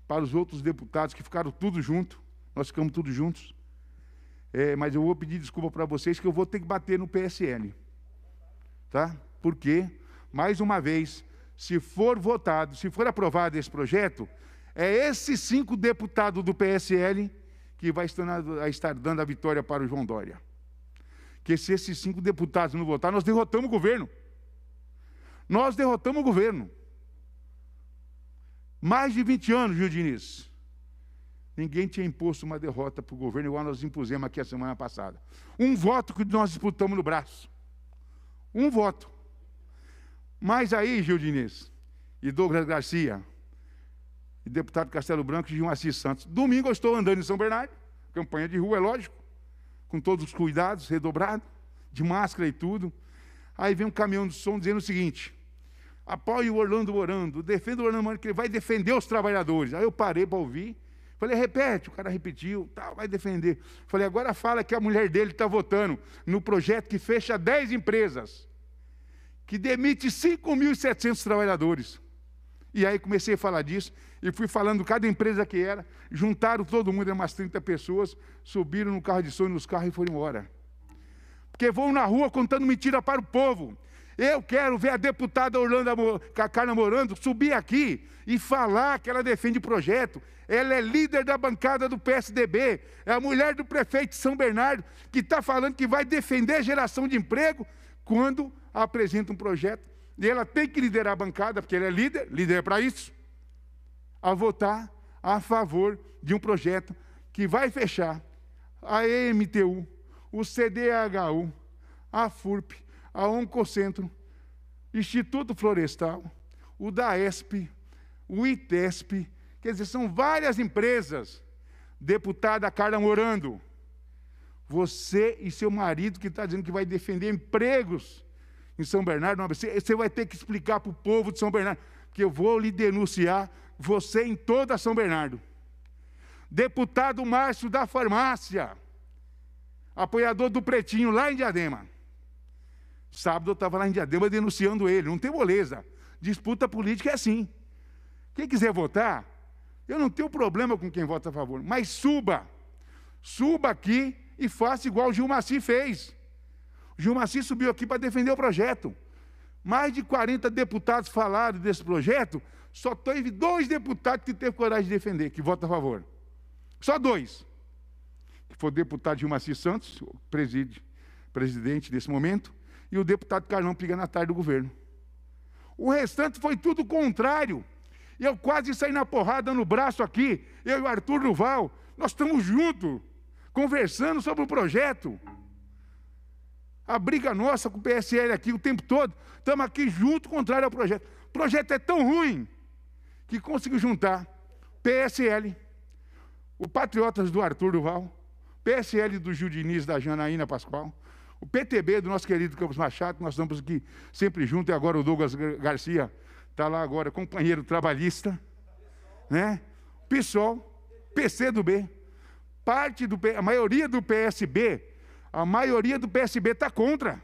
para os outros deputados que ficaram tudo junto, nós ficamos todos juntos. Mas eu vou pedir desculpa para vocês que eu vou ter que bater no PSL. Tá? Porque, mais uma vez, se for votado, se for aprovado esse projeto, é esses 5 deputados do PSL que vai estar dando a vitória para o João Dória. Que se esses 5 deputados não votarem, nós derrotamos o governo. Nós derrotamos o governo. Mais de 20 anos, Gil Diniz. Ninguém tinha imposto uma derrota para o governo, igual nós impusemos aqui a semana passada. Um voto que nós disputamos no braço. Um voto. Mas aí, Gil Diniz, e Douglas Garcia, e deputado Castelo Branco e Gilmar Santos. Domingo eu estou andando em São Bernardo, campanha de rua, é lógico, com todos os cuidados, redobrado, de máscara e tudo. Aí vem um caminhão de som dizendo o seguinte: apoie o Orlando Morando, defenda o Orlando Morando, que ele vai defender os trabalhadores. Aí eu parei para ouvir, falei, repete, o cara repetiu, tá, vai defender. Falei, agora fala que a mulher dele está votando no projeto que fecha 10 empresas, que demite 5.700 trabalhadores. E aí comecei a falar disso, e fui falando cada empresa que era, juntaram todo mundo, umas 30 pessoas, subiram no carro de som, nos carros e foram embora. Porque vão na rua contando mentira para o povo. Eu quero ver a deputada Carla Morando subir aqui e falar que ela defende o projeto. Ela é líder da bancada do PSDB, é a mulher do prefeito de São Bernardo, que está falando que vai defender a geração de emprego quando apresenta um projeto. E ela tem que liderar a bancada, porque ela é líder para isso, a votar a favor de um projeto que vai fechar a EMTU, o CDHU, a FURP, a Oncocentro, Instituto Florestal, o DAESP, o ITESP, quer dizer, são várias empresas. Deputada Carla Morando, você e seu marido que está dizendo que vai defender empregos em São Bernardo, você vai ter que explicar para o povo de São Bernardo, que eu vou lhe denunciar, você em toda São Bernardo. Deputado Márcio da Farmácia, apoiador do Pretinho, lá em Diadema. Sábado eu estava lá em Diadema denunciando ele, não tem moleza. Disputa política é assim. Quem quiser votar, eu não tenho problema com quem vota a favor, mas suba aqui e faça igual o Gilmaci fez. O Gilmaci subiu aqui para defender o projeto. Mais de 40 deputados falaram desse projeto, só teve 2 deputados que teve coragem de defender, que votam a favor. Só 2. Que foi o deputado Gilmaci Santos, o presidente desse momento, e o deputado Carlão Piganatar do governo. O restante foi tudo contrário. Eu quase saí na porrada no braço aqui, eu e o Arthur Duval, nós estamos juntos, conversando sobre o projeto. A briga nossa com o PSL aqui o tempo todo, estamos aqui junto, contrário ao projeto. O projeto é tão ruim que conseguiu juntar PSL, o Patriotas do Arthur Duval, PSL do Gil Diniz, da Janaína Pascoal, o PTB do nosso querido Campos Machado, nós estamos aqui sempre juntos, e agora o Douglas Garcia está lá agora, companheiro trabalhista, né? PSOL, PCdoB, a maioria do PSB está contra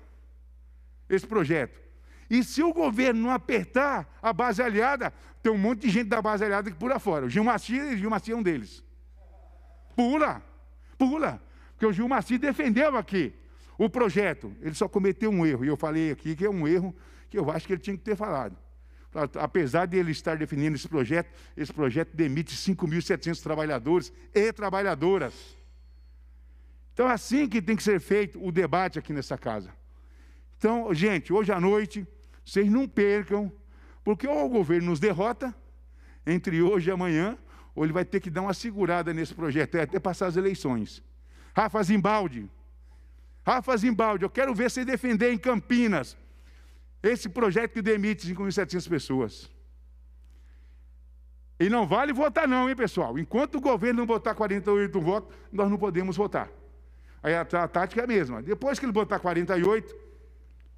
esse projeto. E se o governo não apertar a base aliada, tem um monte de gente da base aliada que pula fora. O Gilmaci é um deles. Pula. Porque o Gilmaci defendeu aqui o projeto. Ele só cometeu um erro. E eu falei aqui que é um erro que eu acho que ele tinha que ter falado. Apesar de ele estar defendendo esse projeto demite 5.700 trabalhadores e trabalhadoras. Então, é assim que tem que ser feito o debate aqui nessa casa. Então, gente, hoje à noite, vocês não percam, porque ou o governo nos derrota, entre hoje e amanhã, ou ele vai ter que dar uma segurada nesse projeto, até passar as eleições. Rafa Zimbaldi, eu quero ver você defender em Campinas esse projeto que demite 5.700 pessoas. E não vale votar não, hein, pessoal? Enquanto o governo não botar 48 votos, nós não podemos votar. Aí a tática é a mesma. Depois que ele botar 48,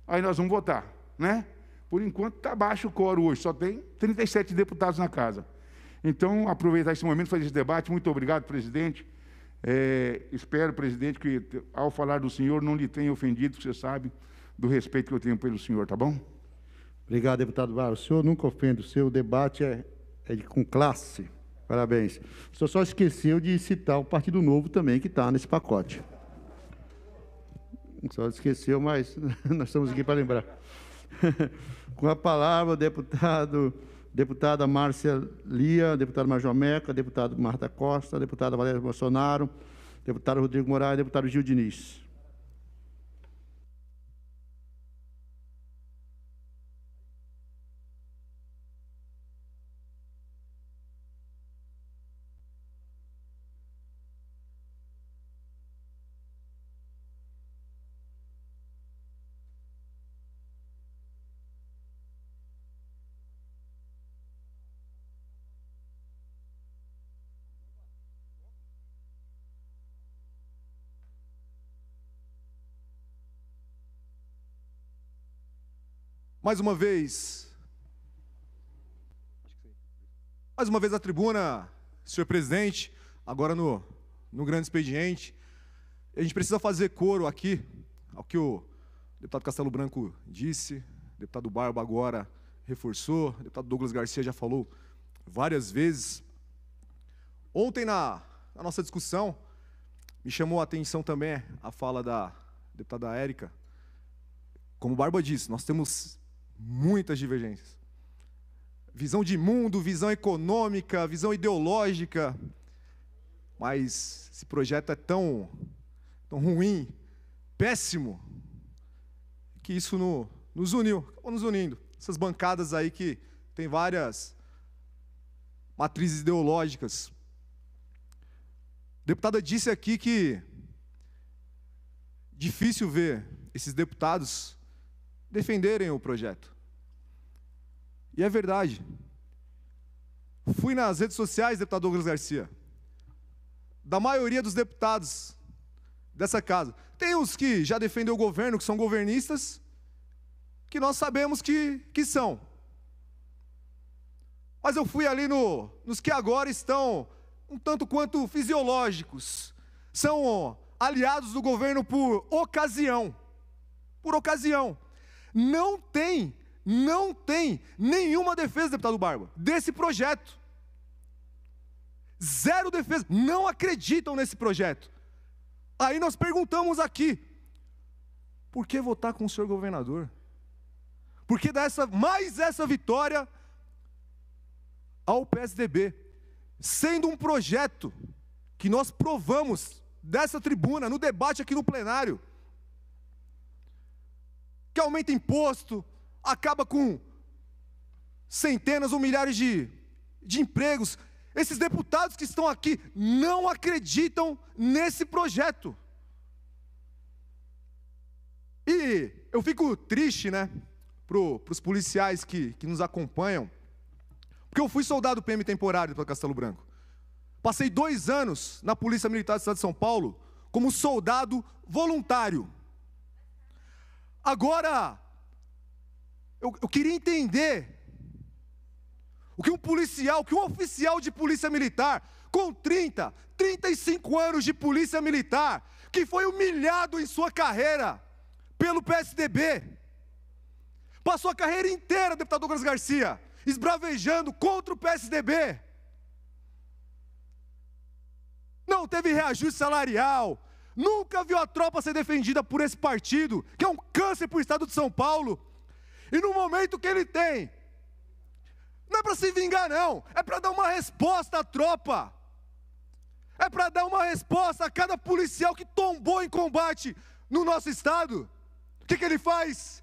aí nós vamos votar, né? Por enquanto está baixo o quórum hoje, só tem 37 deputados na casa. Então, aproveitar esse momento, fazer esse debate. Muito obrigado, presidente. Espero, presidente, que ao falar do senhor não lhe tenha ofendido, você sabe do respeito que eu tenho pelo senhor, tá bom? Obrigado, deputado Barros. O senhor nunca ofende, o seu debate é com classe. Parabéns. O senhor só esqueceu de citar o Partido Novo também, que está nesse pacote. Só esqueceu, mas nós estamos aqui para lembrar. Com a palavra, deputada Márcia Lia, deputado Major Meca, deputado Marta Costa, deputada Valéria Bolsonaro, deputado Rodrigo Moraes, deputado Gil Diniz. Mais uma vez a tribuna, senhor presidente, agora no grande expediente. A gente precisa fazer coro aqui ao que o deputado Castelo Branco disse, o deputado Barba agora reforçou, o deputado Douglas Garcia já falou várias vezes. Ontem, na nossa discussão, me chamou a atenção também a fala da deputada Érica. Como o Barba disse, nós temos muitas divergências. Visão de mundo, visão econômica, visão ideológica. Mas esse projeto é tão ruim, péssimo, que isso nos uniu, acabou nos unindo. Essas bancadas aí que tem várias matrizes ideológicas. A deputada disse aqui que difícil ver esses deputados defenderem o projeto. E é verdade. Fui nas redes sociais, deputado Douglas Garcia, da maioria dos deputados dessa casa. Tem os que já defendem o governo, que são governistas, que nós sabemos que são. Mas eu fui ali nos que agora estão um tanto quanto fisiológicos. São aliados do governo por ocasião. Por ocasião. Não tem nenhuma defesa, deputado Barba, desse projeto. Zero defesa, não acreditam nesse projeto. Aí nós perguntamos aqui, por que votar com o senhor governador? Por que dar mais essa vitória ao PSDB? Sendo um projeto que nós provamos dessa tribuna, no debate aqui no plenário, que aumenta imposto, acaba com centenas ou milhares de empregos. Esses deputados que estão aqui não acreditam nesse projeto. E eu fico triste, né, para os policiais que nos acompanham, porque eu fui soldado PM temporário para Castelo Branco. Passei 2 anos na Polícia Militar do Estado de São Paulo como soldado voluntário. Agora, eu queria entender o que um policial, o que um oficial de polícia militar, com 30, 35 anos de polícia militar, que foi humilhado em sua carreira pelo PSDB, passou a carreira inteira, deputado Douglas Garcia, esbravejando contra o PSDB, não teve reajuste salarial, nunca viu a tropa ser defendida por esse partido, que é um câncer para o estado de São Paulo. E no momento que ele tem, não é para se vingar não, é para dar uma resposta à tropa. É para dar uma resposta a cada policial que tombou em combate no nosso estado. O que ele faz?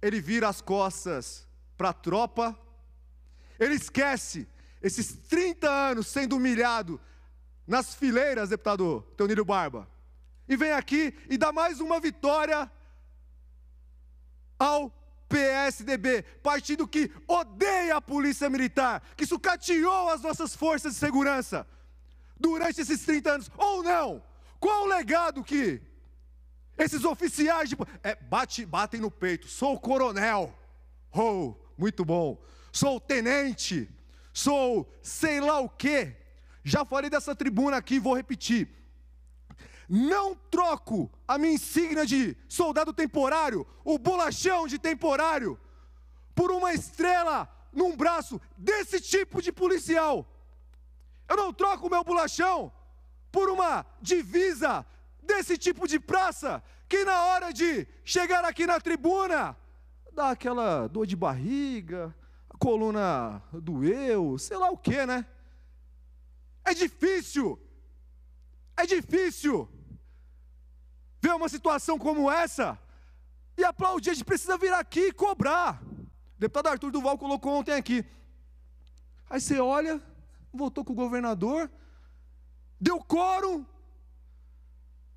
Ele vira as costas para a tropa, ele esquece esses 30 anos sendo humilhado nas fileiras, deputado Teonílio Barba, e vem aqui e dá mais uma vitória ao PSDB, partido que odeia a polícia militar, que sucateou as nossas forças de segurança durante esses 30 anos, ou não? Qual o legado que esses oficiais batem no peito? Sou coronel, muito bom, sou tenente, sou sei lá o quê. Já falei dessa tribuna aqui, vou repetir. Não troco a minha insígnia de soldado temporário, o bolachão de temporário, por uma estrela num braço desse tipo de policial, Eu não troco o meu bolachão por uma divisa desse tipo de praça, que na hora de chegar aqui na tribuna, dá aquela dor de barriga, a coluna doeu, sei lá o quê, né? É difícil ver uma situação como essa e aplaudir. A gente precisa vir aqui e cobrar. O deputado Arthur Duval colocou ontem aqui. Aí você olha, voltou com o governador, deu quórum,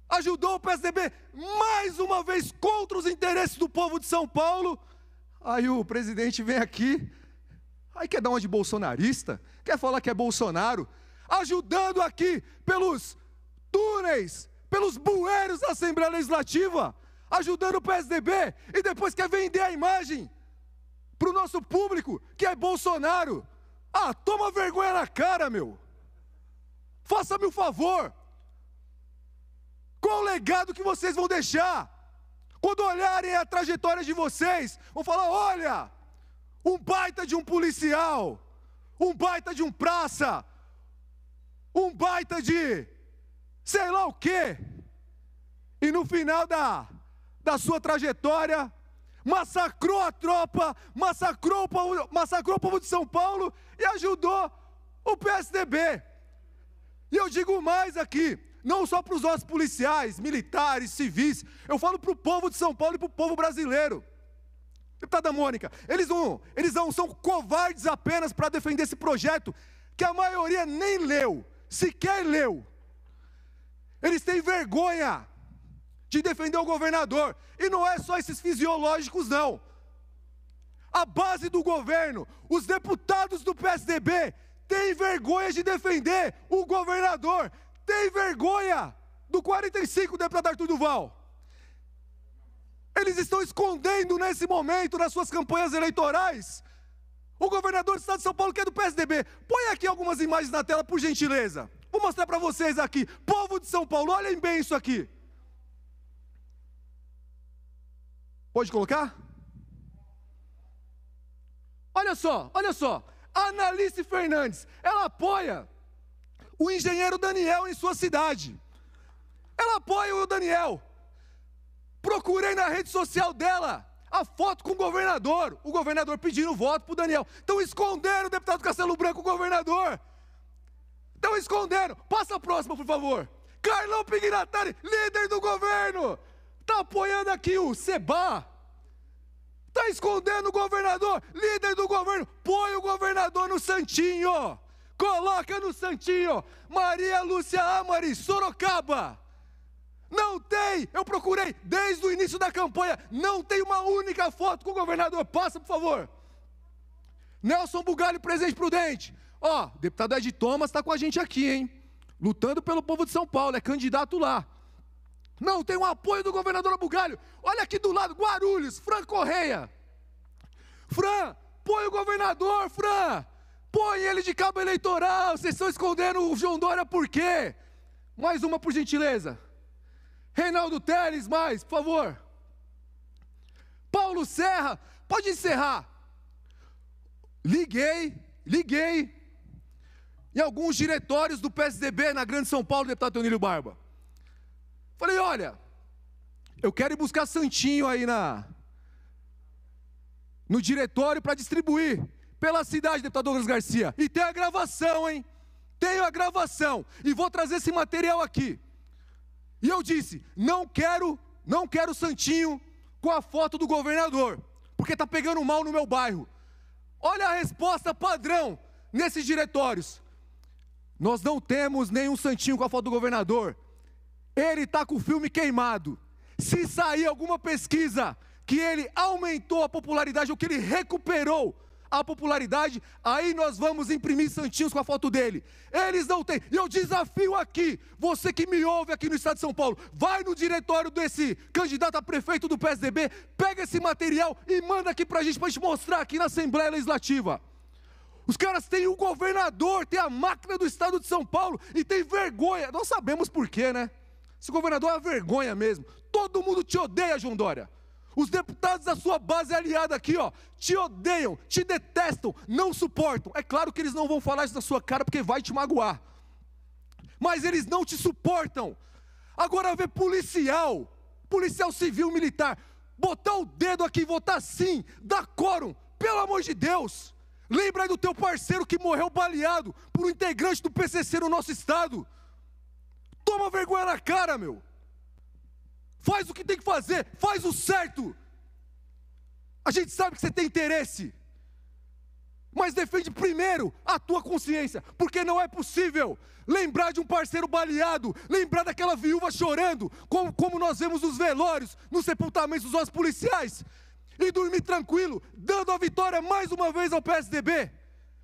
ajudou o PSDB mais uma vez contra os interesses do povo de São Paulo. Aí o presidente vem aqui, aí quer dar uma de bolsonarista, quer falar que é Bolsonaro, ajudando aqui pelos túneis, pelos bueiros da Assembleia Legislativa, ajudando o PSDB, e depois quer vender a imagem para o nosso público, que é Bolsonaro. Ah, toma vergonha na cara, meu. Faça-me um favor. Qual o legado que vocês vão deixar? Quando olharem a trajetória de vocês, vão falar, olha, um baita de um policial, um baita de um praça, um baita de sei lá o quê. E no final da sua trajetória, massacrou a tropa, massacrou o povo de São Paulo e ajudou o PSDB. E eu digo mais aqui, não só para os nossos policiais, militares, civis, eu falo para o povo de São Paulo e para o povo brasileiro. Deputada Mônica, eles não são covardes apenas para defender esse projeto, que a maioria nem leu, sequer leu. Eles têm vergonha de defender o governador, e não é só esses fisiológicos não. A base do governo, os deputados do PSDB, têm vergonha de defender o governador, tem vergonha do 45, deputado Arthur Duval. Eles estão escondendo nesse momento, nas suas campanhas eleitorais, o governador do estado de São Paulo, que é do PSDB. Põe aqui algumas imagens na tela, por gentileza. Vou mostrar para vocês aqui. Povo de São Paulo, olhem bem isso aqui. Pode colocar? Olha só. A Analice Fernandes, ela apoia o engenheiro Daniel em sua cidade. Ela apoia o Daniel. Procurei na rede social dela a foto com o governador pedindo voto para o Daniel. Estão escondendo o deputado Castelo Branco, o governador. Estão escondendo. Passa a próxima, por favor. Carlão Pignatari, líder do governo. Está apoiando aqui o Seba. Está escondendo o governador, líder do governo. Põe o governador no santinho. Coloca no santinho. Maria Lúcia Amari, Sorocaba. Não tem, eu procurei desde o início da campanha, não tem uma única foto com o governador. Passa, por favor. Nelson Bugalho, Presidente Prudente. Ó, deputado Ed Thomas está com a gente aqui, hein? Lutando pelo povo de São Paulo, é candidato lá. Não tem um apoio do governador Bugalho. Olha aqui do lado, Guarulhos, Fran Correia. Fran, põe o governador, Fran. Põe ele de cabo eleitoral. Vocês estão escondendo o João Dória por quê? Mais uma, por gentileza. Reinaldo Teles, mais, por favor. Paulo Serra, pode encerrar. Liguei em alguns diretórios do PSDB na Grande São Paulo, deputado Teonílio Barba. Falei, olha, eu quero ir buscar santinho aí no diretório para distribuir pela cidade, deputado Douglas Garcia. E tem a gravação, hein? Tenho a gravação. E vou trazer esse material aqui. E eu disse, não quero santinho com a foto do governador, porque está pegando mal no meu bairro. Olha a resposta padrão nesses diretórios. Nós não temos nenhum santinho com a foto do governador. Ele está com o filme queimado. Se sair alguma pesquisa que ele aumentou a popularidade ou que ele recuperou a popularidade, aí nós vamos imprimir santinhos com a foto dele. Eles não têm. E eu desafio aqui, você que me ouve aqui no estado de São Paulo, vai no diretório desse candidato a prefeito do PSDB, pega esse material e manda aqui pra gente mostrar aqui na Assembleia Legislativa. Os caras têm o governador, tem a máquina do estado de São Paulo e tem vergonha. Nós sabemos por quê, né? Esse governador é uma vergonha mesmo. Todo mundo te odeia, João Dória. Os deputados da sua base aliada aqui, ó, te odeiam, te detestam, não suportam. É claro que eles não vão falar isso na sua cara porque vai te magoar. Mas eles não te suportam. Agora ver policial civil, militar, botar o dedo aqui e votar sim, dá quórum, pelo amor de Deus. Lembra aí do teu parceiro que morreu baleado por um integrante do PCC no nosso estado. Toma vergonha na cara, meu. Faz o que tem que fazer, faz o certo. A gente sabe que você tem interesse, mas defende primeiro a tua consciência, porque não é possível lembrar de um parceiro baleado, lembrar daquela viúva chorando, como nós vemos nos velórios, nos sepultamentos dos nossos policiais, e dormir tranquilo, dando a vitória mais uma vez ao PSDB,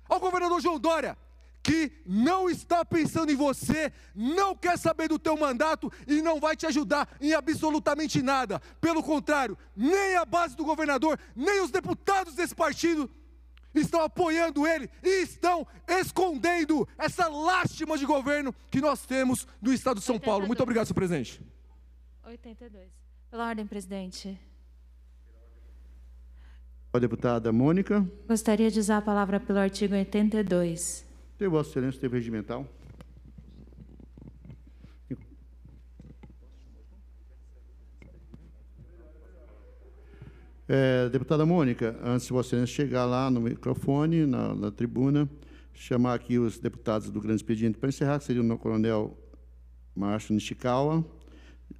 ao governador João Dória, que não está pensando em você, não quer saber do teu mandato e não vai te ajudar em absolutamente nada. Pelo contrário, nem a base do governador, nem os deputados desse partido estão apoiando ele e estão escondendo essa lástima de governo que nós temos do estado de São Paulo. Muito obrigado, senhor presidente. 82. Pela ordem, presidente. A deputada Mônica. Gostaria de usar a palavra pelo artigo 82. Tem Vossa Excelência, teve regimental. Deputada Mônica, antes de Vossa Excelência chegar lá no microfone, na tribuna, chamar aqui os deputados do grande expediente para encerrar, que seriam o coronel Márcio Nishikawa,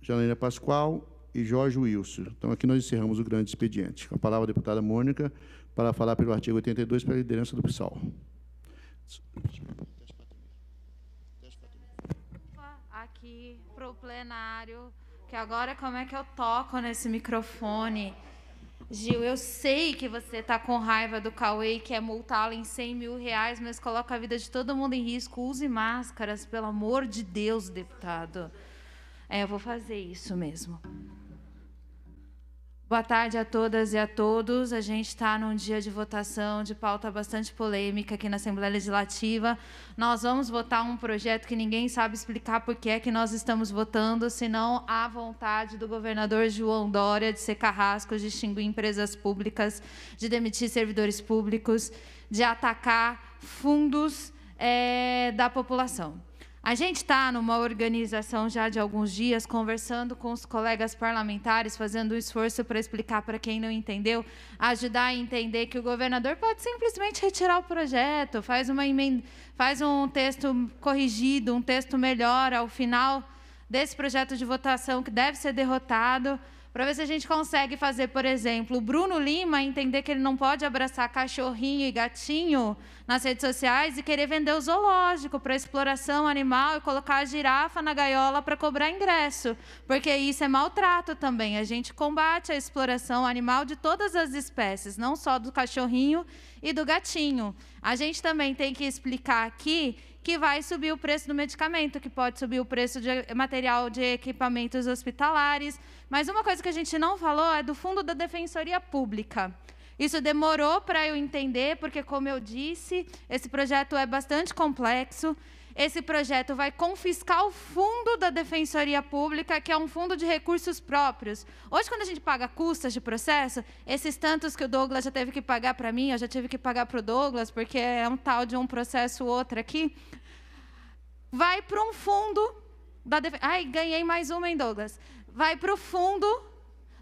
Janaína Pascoal e Jorge Wilson. Então, aqui nós encerramos o grande expediente. Com a palavra a deputada Mônica, para falar pelo artigo 82, para a liderança do PSOL. Aqui para o plenário, que agora como é que eu toco nesse microfone? Gil, eu sei que você está com raiva do Cauê e quer multá-lo em 100 mil reais, mas coloca a vida de todo mundo em risco. Use máscaras, pelo amor de Deus, deputado. Eu vou fazer isso mesmo. Boa tarde a todas e a todos. A gente está num dia de votação de pauta bastante polêmica aqui na Assembleia Legislativa. Nós vamos votar um projeto que ninguém sabe explicar por que é que nós estamos votando, senão a vontade do governador João Dória de ser carrasco, de extinguir empresas públicas, de demitir servidores públicos, de atacar fundos da população. A gente está numa organização já de alguns dias, conversando com os colegas parlamentares, fazendo um esforço para explicar para quem não entendeu, ajudar a entender que o governador pode simplesmente retirar o projeto, faz um texto corrigido, um texto melhor ao final desse projeto de votação que deve ser derrotado, para ver se a gente consegue fazer, por exemplo, o Bruno Lima entender que ele não pode abraçar cachorrinho e gatinho nas redes sociais e querer vender o zoológico para exploração animal e colocar a girafa na gaiola para cobrar ingresso, porque isso é maltrato também. A gente combate a exploração animal de todas as espécies, não só do cachorrinho e do gatinho. A gente também tem que explicar aqui que vai subir o preço do medicamento, que pode subir o preço de material de equipamentos hospitalares. Mas uma coisa que a gente não falou é do Fundo da Defensoria Pública. Isso demorou para eu entender, porque, como eu disse, esse projeto é bastante complexo. Esse projeto vai confiscar o fundo da Defensoria Pública, que é um fundo de recursos próprios. Hoje, quando a gente paga custas de processo, esses tantos que o Douglas já teve que pagar para mim, eu já tive que pagar para o Douglas, porque é um tal de um processo outro aqui, vai para um fundo da Defensoria... Ai, ganhei mais uma, hein, Douglas? Vai para o fundo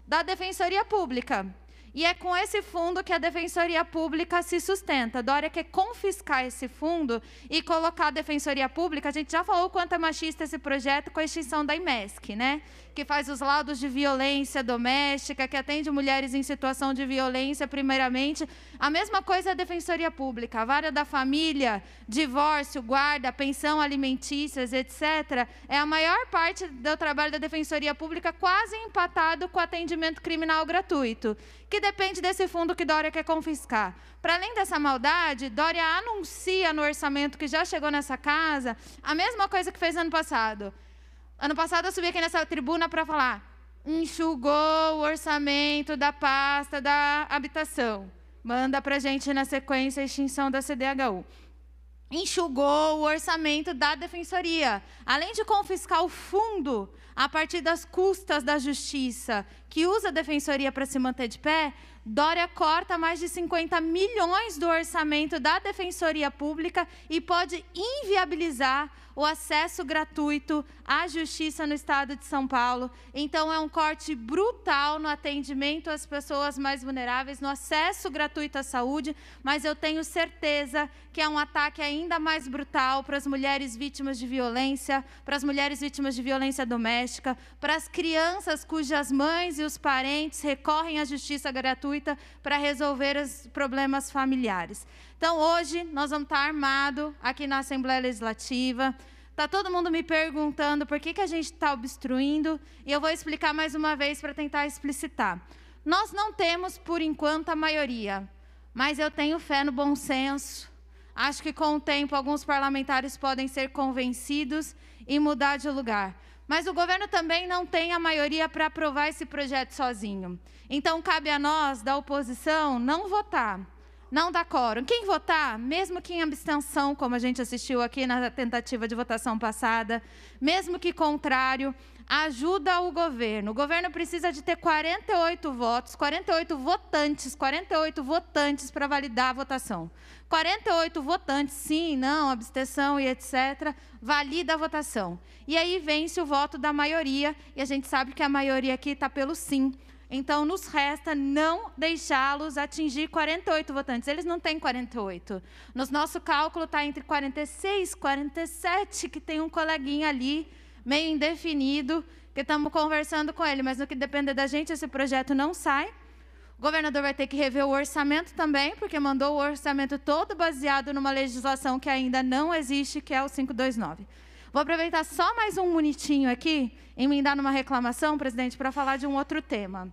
da Defensoria Pública. E é com esse fundo que a Defensoria Pública se sustenta. Dória quer confiscar esse fundo e colocar a Defensoria Pública. A gente já falou o quanto é machista esse projeto com a extinção da IMESC, né? Que faz os laudos de violência doméstica, que atende mulheres em situação de violência, primeiramente. A mesma coisa é a Defensoria Pública. A vara da família, divórcio, guarda, pensão alimentícias, etc., é a maior parte do trabalho da Defensoria Pública, quase empatado com o atendimento criminal gratuito, que depende desse fundo que Dória quer confiscar. Para além dessa maldade, Dória anuncia no orçamento que já chegou nessa casa a mesma coisa que fez ano passado. Ano passado eu subi aqui nessa tribuna para falar, enxugou o orçamento da pasta da habitação. Manda para a gente na sequência a extinção da CDHU. enxugou o orçamento da Defensoria. Além de confiscar o fundo a partir das custas da Justiça, que usa a Defensoria para se manter de pé, Dória corta mais de 50 milhões do orçamento da Defensoria Pública e pode inviabilizar o acesso gratuito à justiça no estado de São Paulo. Então, é um corte brutal no atendimento às pessoas mais vulneráveis, no acesso gratuito à saúde, mas eu tenho certeza que é um ataque ainda mais brutal para as mulheres vítimas de violência, para as mulheres vítimas de violência doméstica, para as crianças cujas mães e os parentes recorrem à justiça gratuita para resolver os problemas familiares. Então, hoje, nós vamos estar armados aqui na Assembleia Legislativa. Está todo mundo me perguntando por que a gente está obstruindo, e eu vou explicar mais uma vez para tentar explicitar. Nós não temos, por enquanto, a maioria, mas eu tenho fé no bom senso. Acho que, com o tempo, alguns parlamentares podem ser convencidos e mudar de lugar. Mas o governo também não tem a maioria para aprovar esse projeto sozinho. Então, cabe a nós, da oposição, não votar. Não dá quórum. Quem votar, mesmo que em abstenção, como a gente assistiu aqui na tentativa de votação passada, mesmo que contrário, ajuda o governo. O governo precisa de ter 48 votos, 48 votantes para validar a votação. 48 votantes, sim, não, abstenção e etc., valida a votação. E aí vence o voto da maioria, e a gente sabe que a maioria aqui está pelo sim. Então, nos resta não deixá-los atingir 48 votantes. Eles não têm 48. No nosso cálculo está entre 46 e 47, que tem um coleguinha ali, meio indefinido, que estamos conversando com ele. Mas no que depender da gente, esse projeto não sai. O governador vai ter que rever o orçamento também, porque mandou o orçamento todo baseado numa legislação que ainda não existe, que é o 529. Vou aproveitar só mais um minutinho aqui, emendar numa reclamação, presidente, para falar de um outro tema.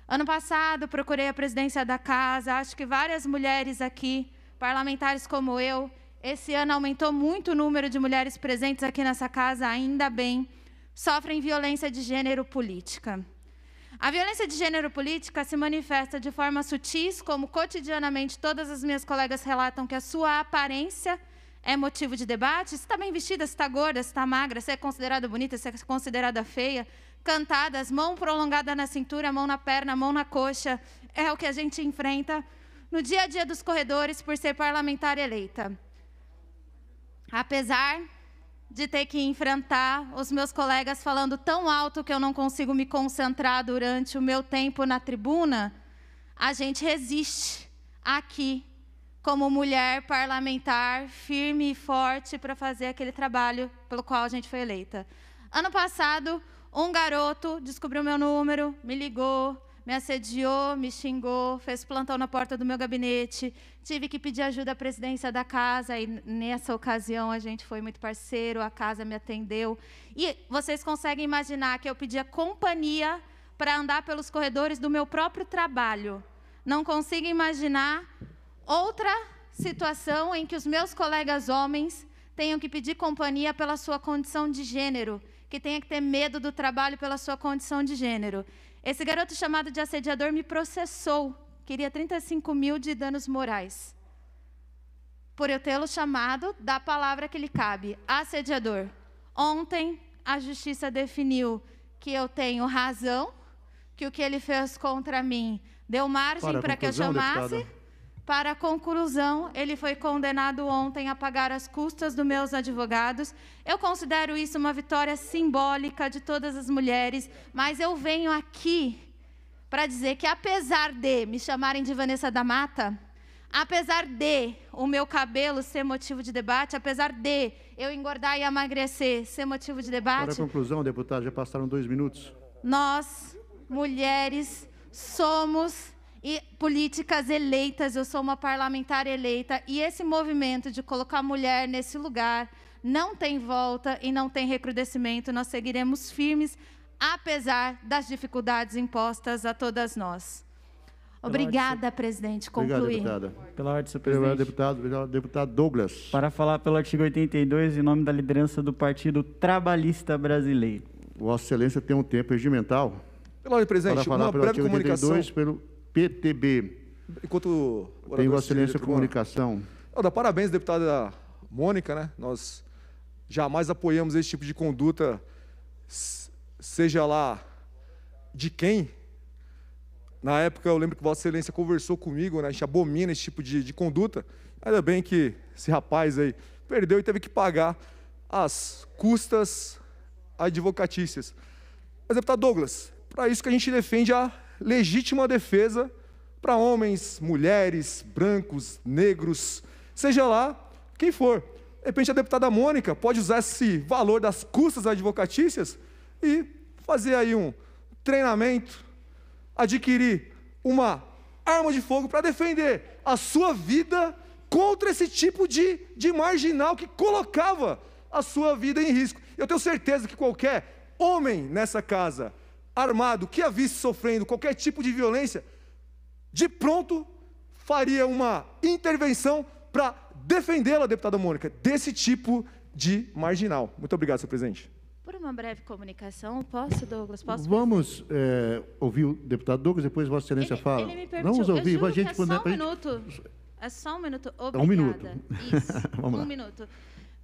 Ano passado, procurei a presidência da casa, acho que várias mulheres aqui, parlamentares como eu, esse ano aumentou muito o número de mulheres presentes aqui nessa casa, ainda bem, sofrem violência de gênero política. A violência de gênero política se manifesta de forma sutis, como cotidianamente todas as minhas colegas relatam que a sua aparência é motivo de debate. Se está bem vestida, se está gorda, se está magra, se é considerada bonita, se é considerada feia, cantadas, mão prolongada na cintura, mão na perna, mão na coxa, é o que a gente enfrenta no dia a dia dos corredores por ser parlamentar eleita. Apesar de ter que enfrentar os meus colegas falando tão alto que eu não consigo me concentrar durante o meu tempo na tribuna, a gente resiste aqui como mulher parlamentar, firme e forte para fazer aquele trabalho pelo qual a gente foi eleita. Ano passado, um garoto descobriu meu número, me ligou, me assediou, me xingou, fez plantão na porta do meu gabinete, tive que pedir ajuda à presidência da casa, e nessa ocasião a gente foi muito parceiro, a casa me atendeu. E vocês conseguem imaginar que eu pedia companhia para andar pelos corredores do meu próprio trabalho. Não consigo imaginar outra situação em que os meus colegas homens tenham que pedir companhia pela sua condição de gênero, que tenha que ter medo do trabalho pela sua condição de gênero. Esse garoto chamado de assediador me processou, queria 35 mil de danos morais, por eu tê-lo chamado da palavra que lhe cabe, assediador. Ontem, a justiça definiu que eu tenho razão, que o que ele fez contra mim deu margem para que eu chamasse. Deputada. Para a conclusão, ele foi condenado ontem a pagar as custas dos meus advogados. Eu considero isso uma vitória simbólica de todas as mulheres, mas eu venho aqui para dizer que, apesar de me chamarem de Vanessa da Mata, apesar de o meu cabelo ser motivo de debate, apesar de eu engordar e emagrecer ser motivo de debate... Para a conclusão, deputado, já passaram 2 minutos. Nós, mulheres, somos... e políticas eleitas, eu sou uma parlamentar eleita, e esse movimento de colocar a mulher nesse lugar não tem volta e não tem recrudescimento. Nós seguiremos firmes, apesar das dificuldades impostas a todas nós. Obrigada, presidente. Concluí. Obrigado, deputada. Pela ordem, senhor presidente. Deputado Douglas. Para falar pelo artigo 82, em nome da liderança do Partido Trabalhista Brasileiro. Vossa Excelência tem um tempo regimental. Pela ordem, presidente, para falar uma pelo breve artigo comunicação. 82, pelo PTB. Enquanto tem Vossa Excelência comunicação. Parabéns, deputada Mônica, né? Nós jamais apoiamos esse tipo de conduta, seja lá de quem. Na época, eu lembro que Vossa Excelência conversou comigo, né? A gente abomina esse tipo de conduta. Ainda bem que esse rapaz aí perdeu e teve que pagar as custas advocatícias. Mas, deputado Douglas, para isso que a gente defende a legítima defesa para homens, mulheres, brancos, negros, seja lá quem for. De repente, a deputada Mônica pode usar esse valor das custas advocatícias e fazer aí um treinamento, adquirir uma arma de fogo para defender a sua vida contra esse tipo de marginal que colocava a sua vida em risco. Eu tenho certeza que qualquer homem nessa casa, armado, que a visse sofrendo qualquer tipo de violência, de pronto faria uma intervenção para defendê-la, deputada Mônica, desse tipo de marginal. Muito obrigado, senhor presidente. Por uma breve comunicação, posso, Douglas? Posso? Vamos ouvir o deputado Douglas, depois Vossa Excelência fala. Ele me permitiu. Vamos ouvir, eu a gente é só um minuto. É só um minuto. Obrigada. Um minuto. Isso, Vamos lá. minuto.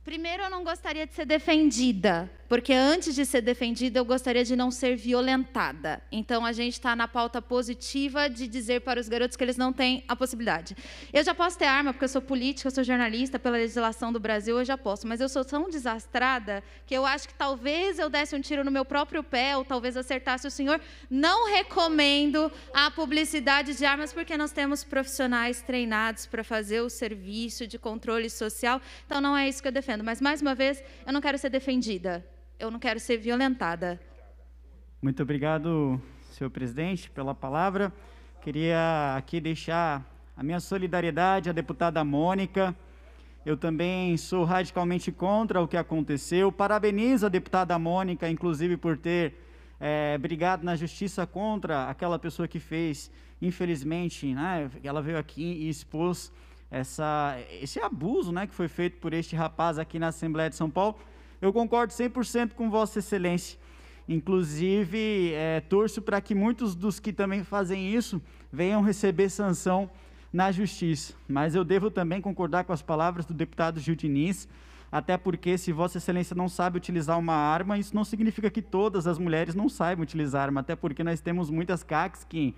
Primeiro, eu não gostaria de ser defendida, porque antes de ser defendida, eu gostaria de não ser violentada. Então, a gente está na pauta positiva de dizer para os garotos que eles não têm a possibilidade. Eu já posso ter arma, porque eu sou política, eu sou jornalista, pela legislação do Brasil, eu já posso, mas eu sou tão desastrada que eu acho que talvez eu desse um tiro no meu próprio pé, ou talvez acertasse o senhor. Não recomendo a publicidade de armas, porque nós temos profissionais treinados para fazer o serviço de controle social, então não é isso que eu defendo. Mas, mais uma vez, eu não quero ser defendida, eu não quero ser violentada. Muito obrigado, senhor presidente, pela palavra. Queria aqui deixar a minha solidariedade à deputada Mônica. Eu também sou radicalmente contra o que aconteceu. Parabenizo a deputada Mônica, inclusive, por ter brigado na justiça contra aquela pessoa que fez, infelizmente, né, ela veio aqui e expôs esse abuso, né, que foi feito por este rapaz aqui na Assembleia de São Paulo. Eu concordo 100% com Vossa Excelência. Inclusive, torço para que muitos dos que também fazem isso venham receber sanção na Justiça. Mas eu devo também concordar com as palavras do deputado Gil Diniz, até porque, se Vossa Excelência não sabe utilizar uma arma, isso não significa que todas as mulheres não saibam utilizar arma, até porque nós temos muitas CACs que,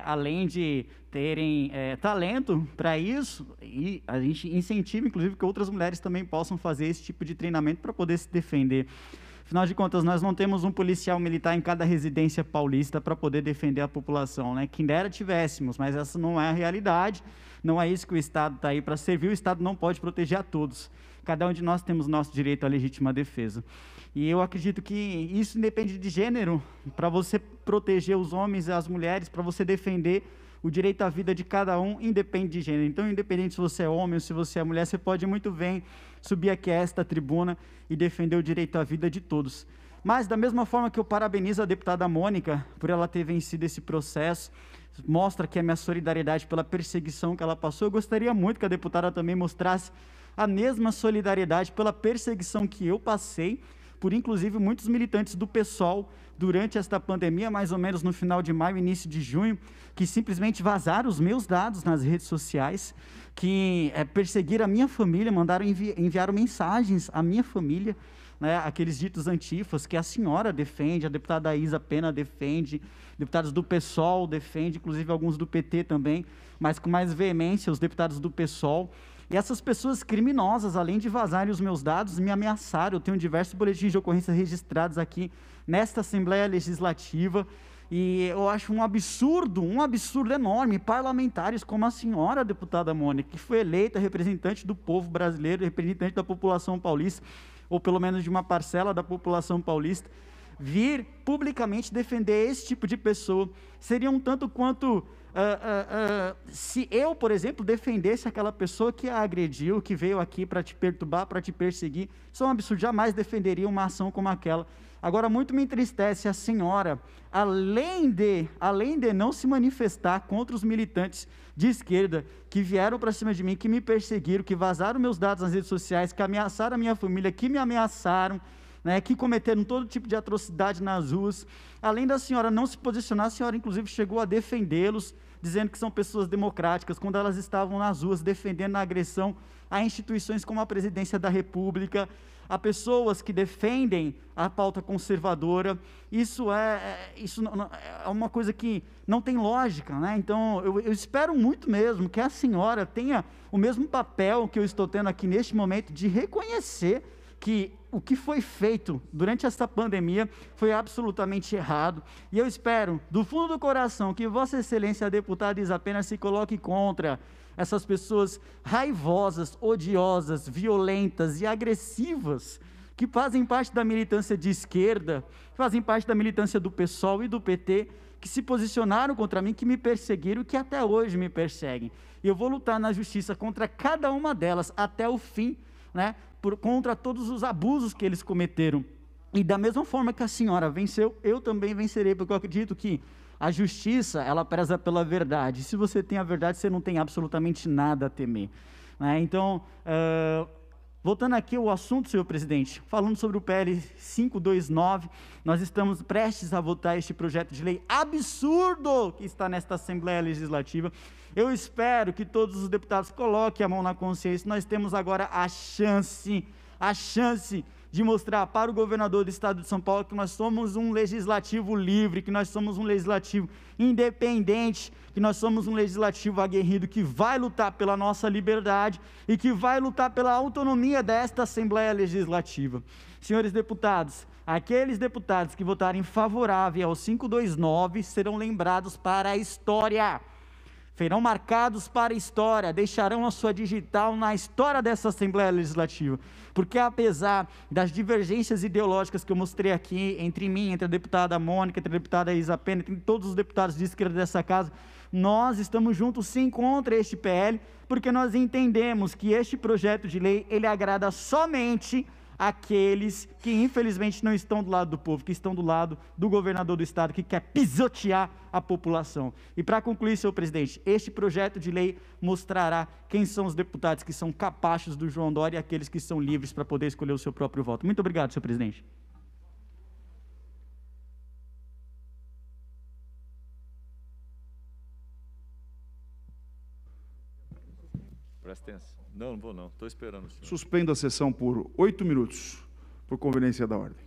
além de terem talento para isso, e a gente incentiva, inclusive, que outras mulheres também possam fazer esse tipo de treinamento para poder se defender. Afinal de contas, nós não temos um policial militar em cada residência paulista para poder defender a população, né? Quem dera tivéssemos, mas essa não é a realidade, não é isso que o Estado está aí para servir, o Estado não pode proteger a todos. Cada um de nós temos nosso direito à legítima defesa. E eu acredito que isso independe de gênero, para você proteger os homens e as mulheres, para você defender o direito à vida de cada um, independe de gênero. Então, independente se você é homem ou se você é mulher, você pode muito bem subir aqui a esta tribuna e defender o direito à vida de todos. Mas, da mesma forma que eu parabenizo a deputada Mônica por ela ter vencido esse processo, mostra que a minha solidariedade pela perseguição que ela passou, eu gostaria muito que a deputada também mostrasse a mesma solidariedade pela perseguição que eu passei, por inclusive muitos militantes do PSOL, durante esta pandemia, mais ou menos no final de maio, início de junho, que simplesmente vazaram os meus dados nas redes sociais, que perseguiram a minha família, enviaram mensagens à minha família, né, aqueles ditos antifas que a senhora defende, a deputada Isa Pena defende, deputados do PSOL defende, inclusive alguns do PT também, mas com mais veemência os deputados do PSOL. E essas pessoas criminosas, além de vazarem os meus dados, me ameaçaram. Eu tenho diversos boletins de ocorrência registrados aqui nesta Assembleia Legislativa, e eu acho um absurdo enorme, parlamentares como a senhora deputada Mônica, que foi eleita representante do povo brasileiro, representante da população paulista, ou pelo menos de uma parcela da população paulista, vir publicamente defender esse tipo de pessoa. Seria um tanto quanto... se eu, por exemplo, defendesse aquela pessoa que a agrediu, que veio aqui para te perturbar, para te perseguir, isso é um absurdo, jamais defenderia uma ação como aquela. Agora, muito me entristece a senhora, além de não se manifestar contra os militantes de esquerda que vieram para cima de mim, que me perseguiram, que vazaram meus dados nas redes sociais, que ameaçaram a minha família, que me ameaçaram, né, que cometeram todo tipo de atrocidade nas ruas. Além da senhora não se posicionar, a senhora inclusive chegou a defendê-los, dizendo que são pessoas democráticas, quando elas estavam nas ruas defendendo a agressão a instituições como a Presidência da República, a pessoas que defendem a pauta conservadora. Isso é uma coisa que não tem lógica, né? Então, eu espero muito mesmo que a senhora tenha o mesmo papel que eu estou tendo aqui neste momento, de reconhecer que o que foi feito durante essa pandemia foi absolutamente errado. E eu espero, do fundo do coração, que Vossa Excelência, a deputada Isa Pena, se coloque contra essas pessoas raivosas, odiosas, violentas e agressivas, que fazem parte da militância de esquerda, fazem parte da militância do PSOL e do PT, que se posicionaram contra mim, que me perseguiram e que até hoje me perseguem. E eu vou lutar na justiça contra cada uma delas até o fim, né? Contra todos os abusos que eles cometeram. E da mesma forma que a senhora venceu, eu também vencerei, porque eu acredito que a justiça, ela preza pela verdade. Se você tem a verdade, você não tem absolutamente nada a temer, né? Então, voltando aqui ao assunto, senhor presidente, falando sobre o PL 529, nós estamos prestes a votar este projeto de lei absurdo que está nesta Assembleia Legislativa. Eu espero que todos os deputados coloquem a mão na consciência. Nós temos agora a chance de mostrar para o governador do estado de São Paulo que nós somos um legislativo livre, que nós somos um legislativo independente, que nós somos um legislativo aguerrido, que vai lutar pela nossa liberdade e que vai lutar pela autonomia desta Assembleia Legislativa. Senhores deputados, aqueles deputados que votarem favorável ao 529 serão lembrados para a história. Serão marcados para a história, deixarão a sua digital na história dessa Assembleia Legislativa, porque apesar das divergências ideológicas que eu mostrei aqui, entre mim, entre a deputada Mônica, entre a deputada Isa Pena, entre todos os deputados de esquerda dessa casa, nós estamos juntos sim contra este PL, porque nós entendemos que este projeto de lei, ele agrada somente aqueles que infelizmente não estão do lado do povo, que estão do lado do governador do estado, que quer pisotear a população. E para concluir, senhor presidente, este projeto de lei mostrará quem são os deputados que são capachos do João Dória e aqueles que são livres para poder escolher o seu próprio voto. Muito obrigado, senhor presidente. Presta atenção. Não vou não, estou esperando o senhor. Suspendo a sessão por 8 minutos, por conveniência da ordem.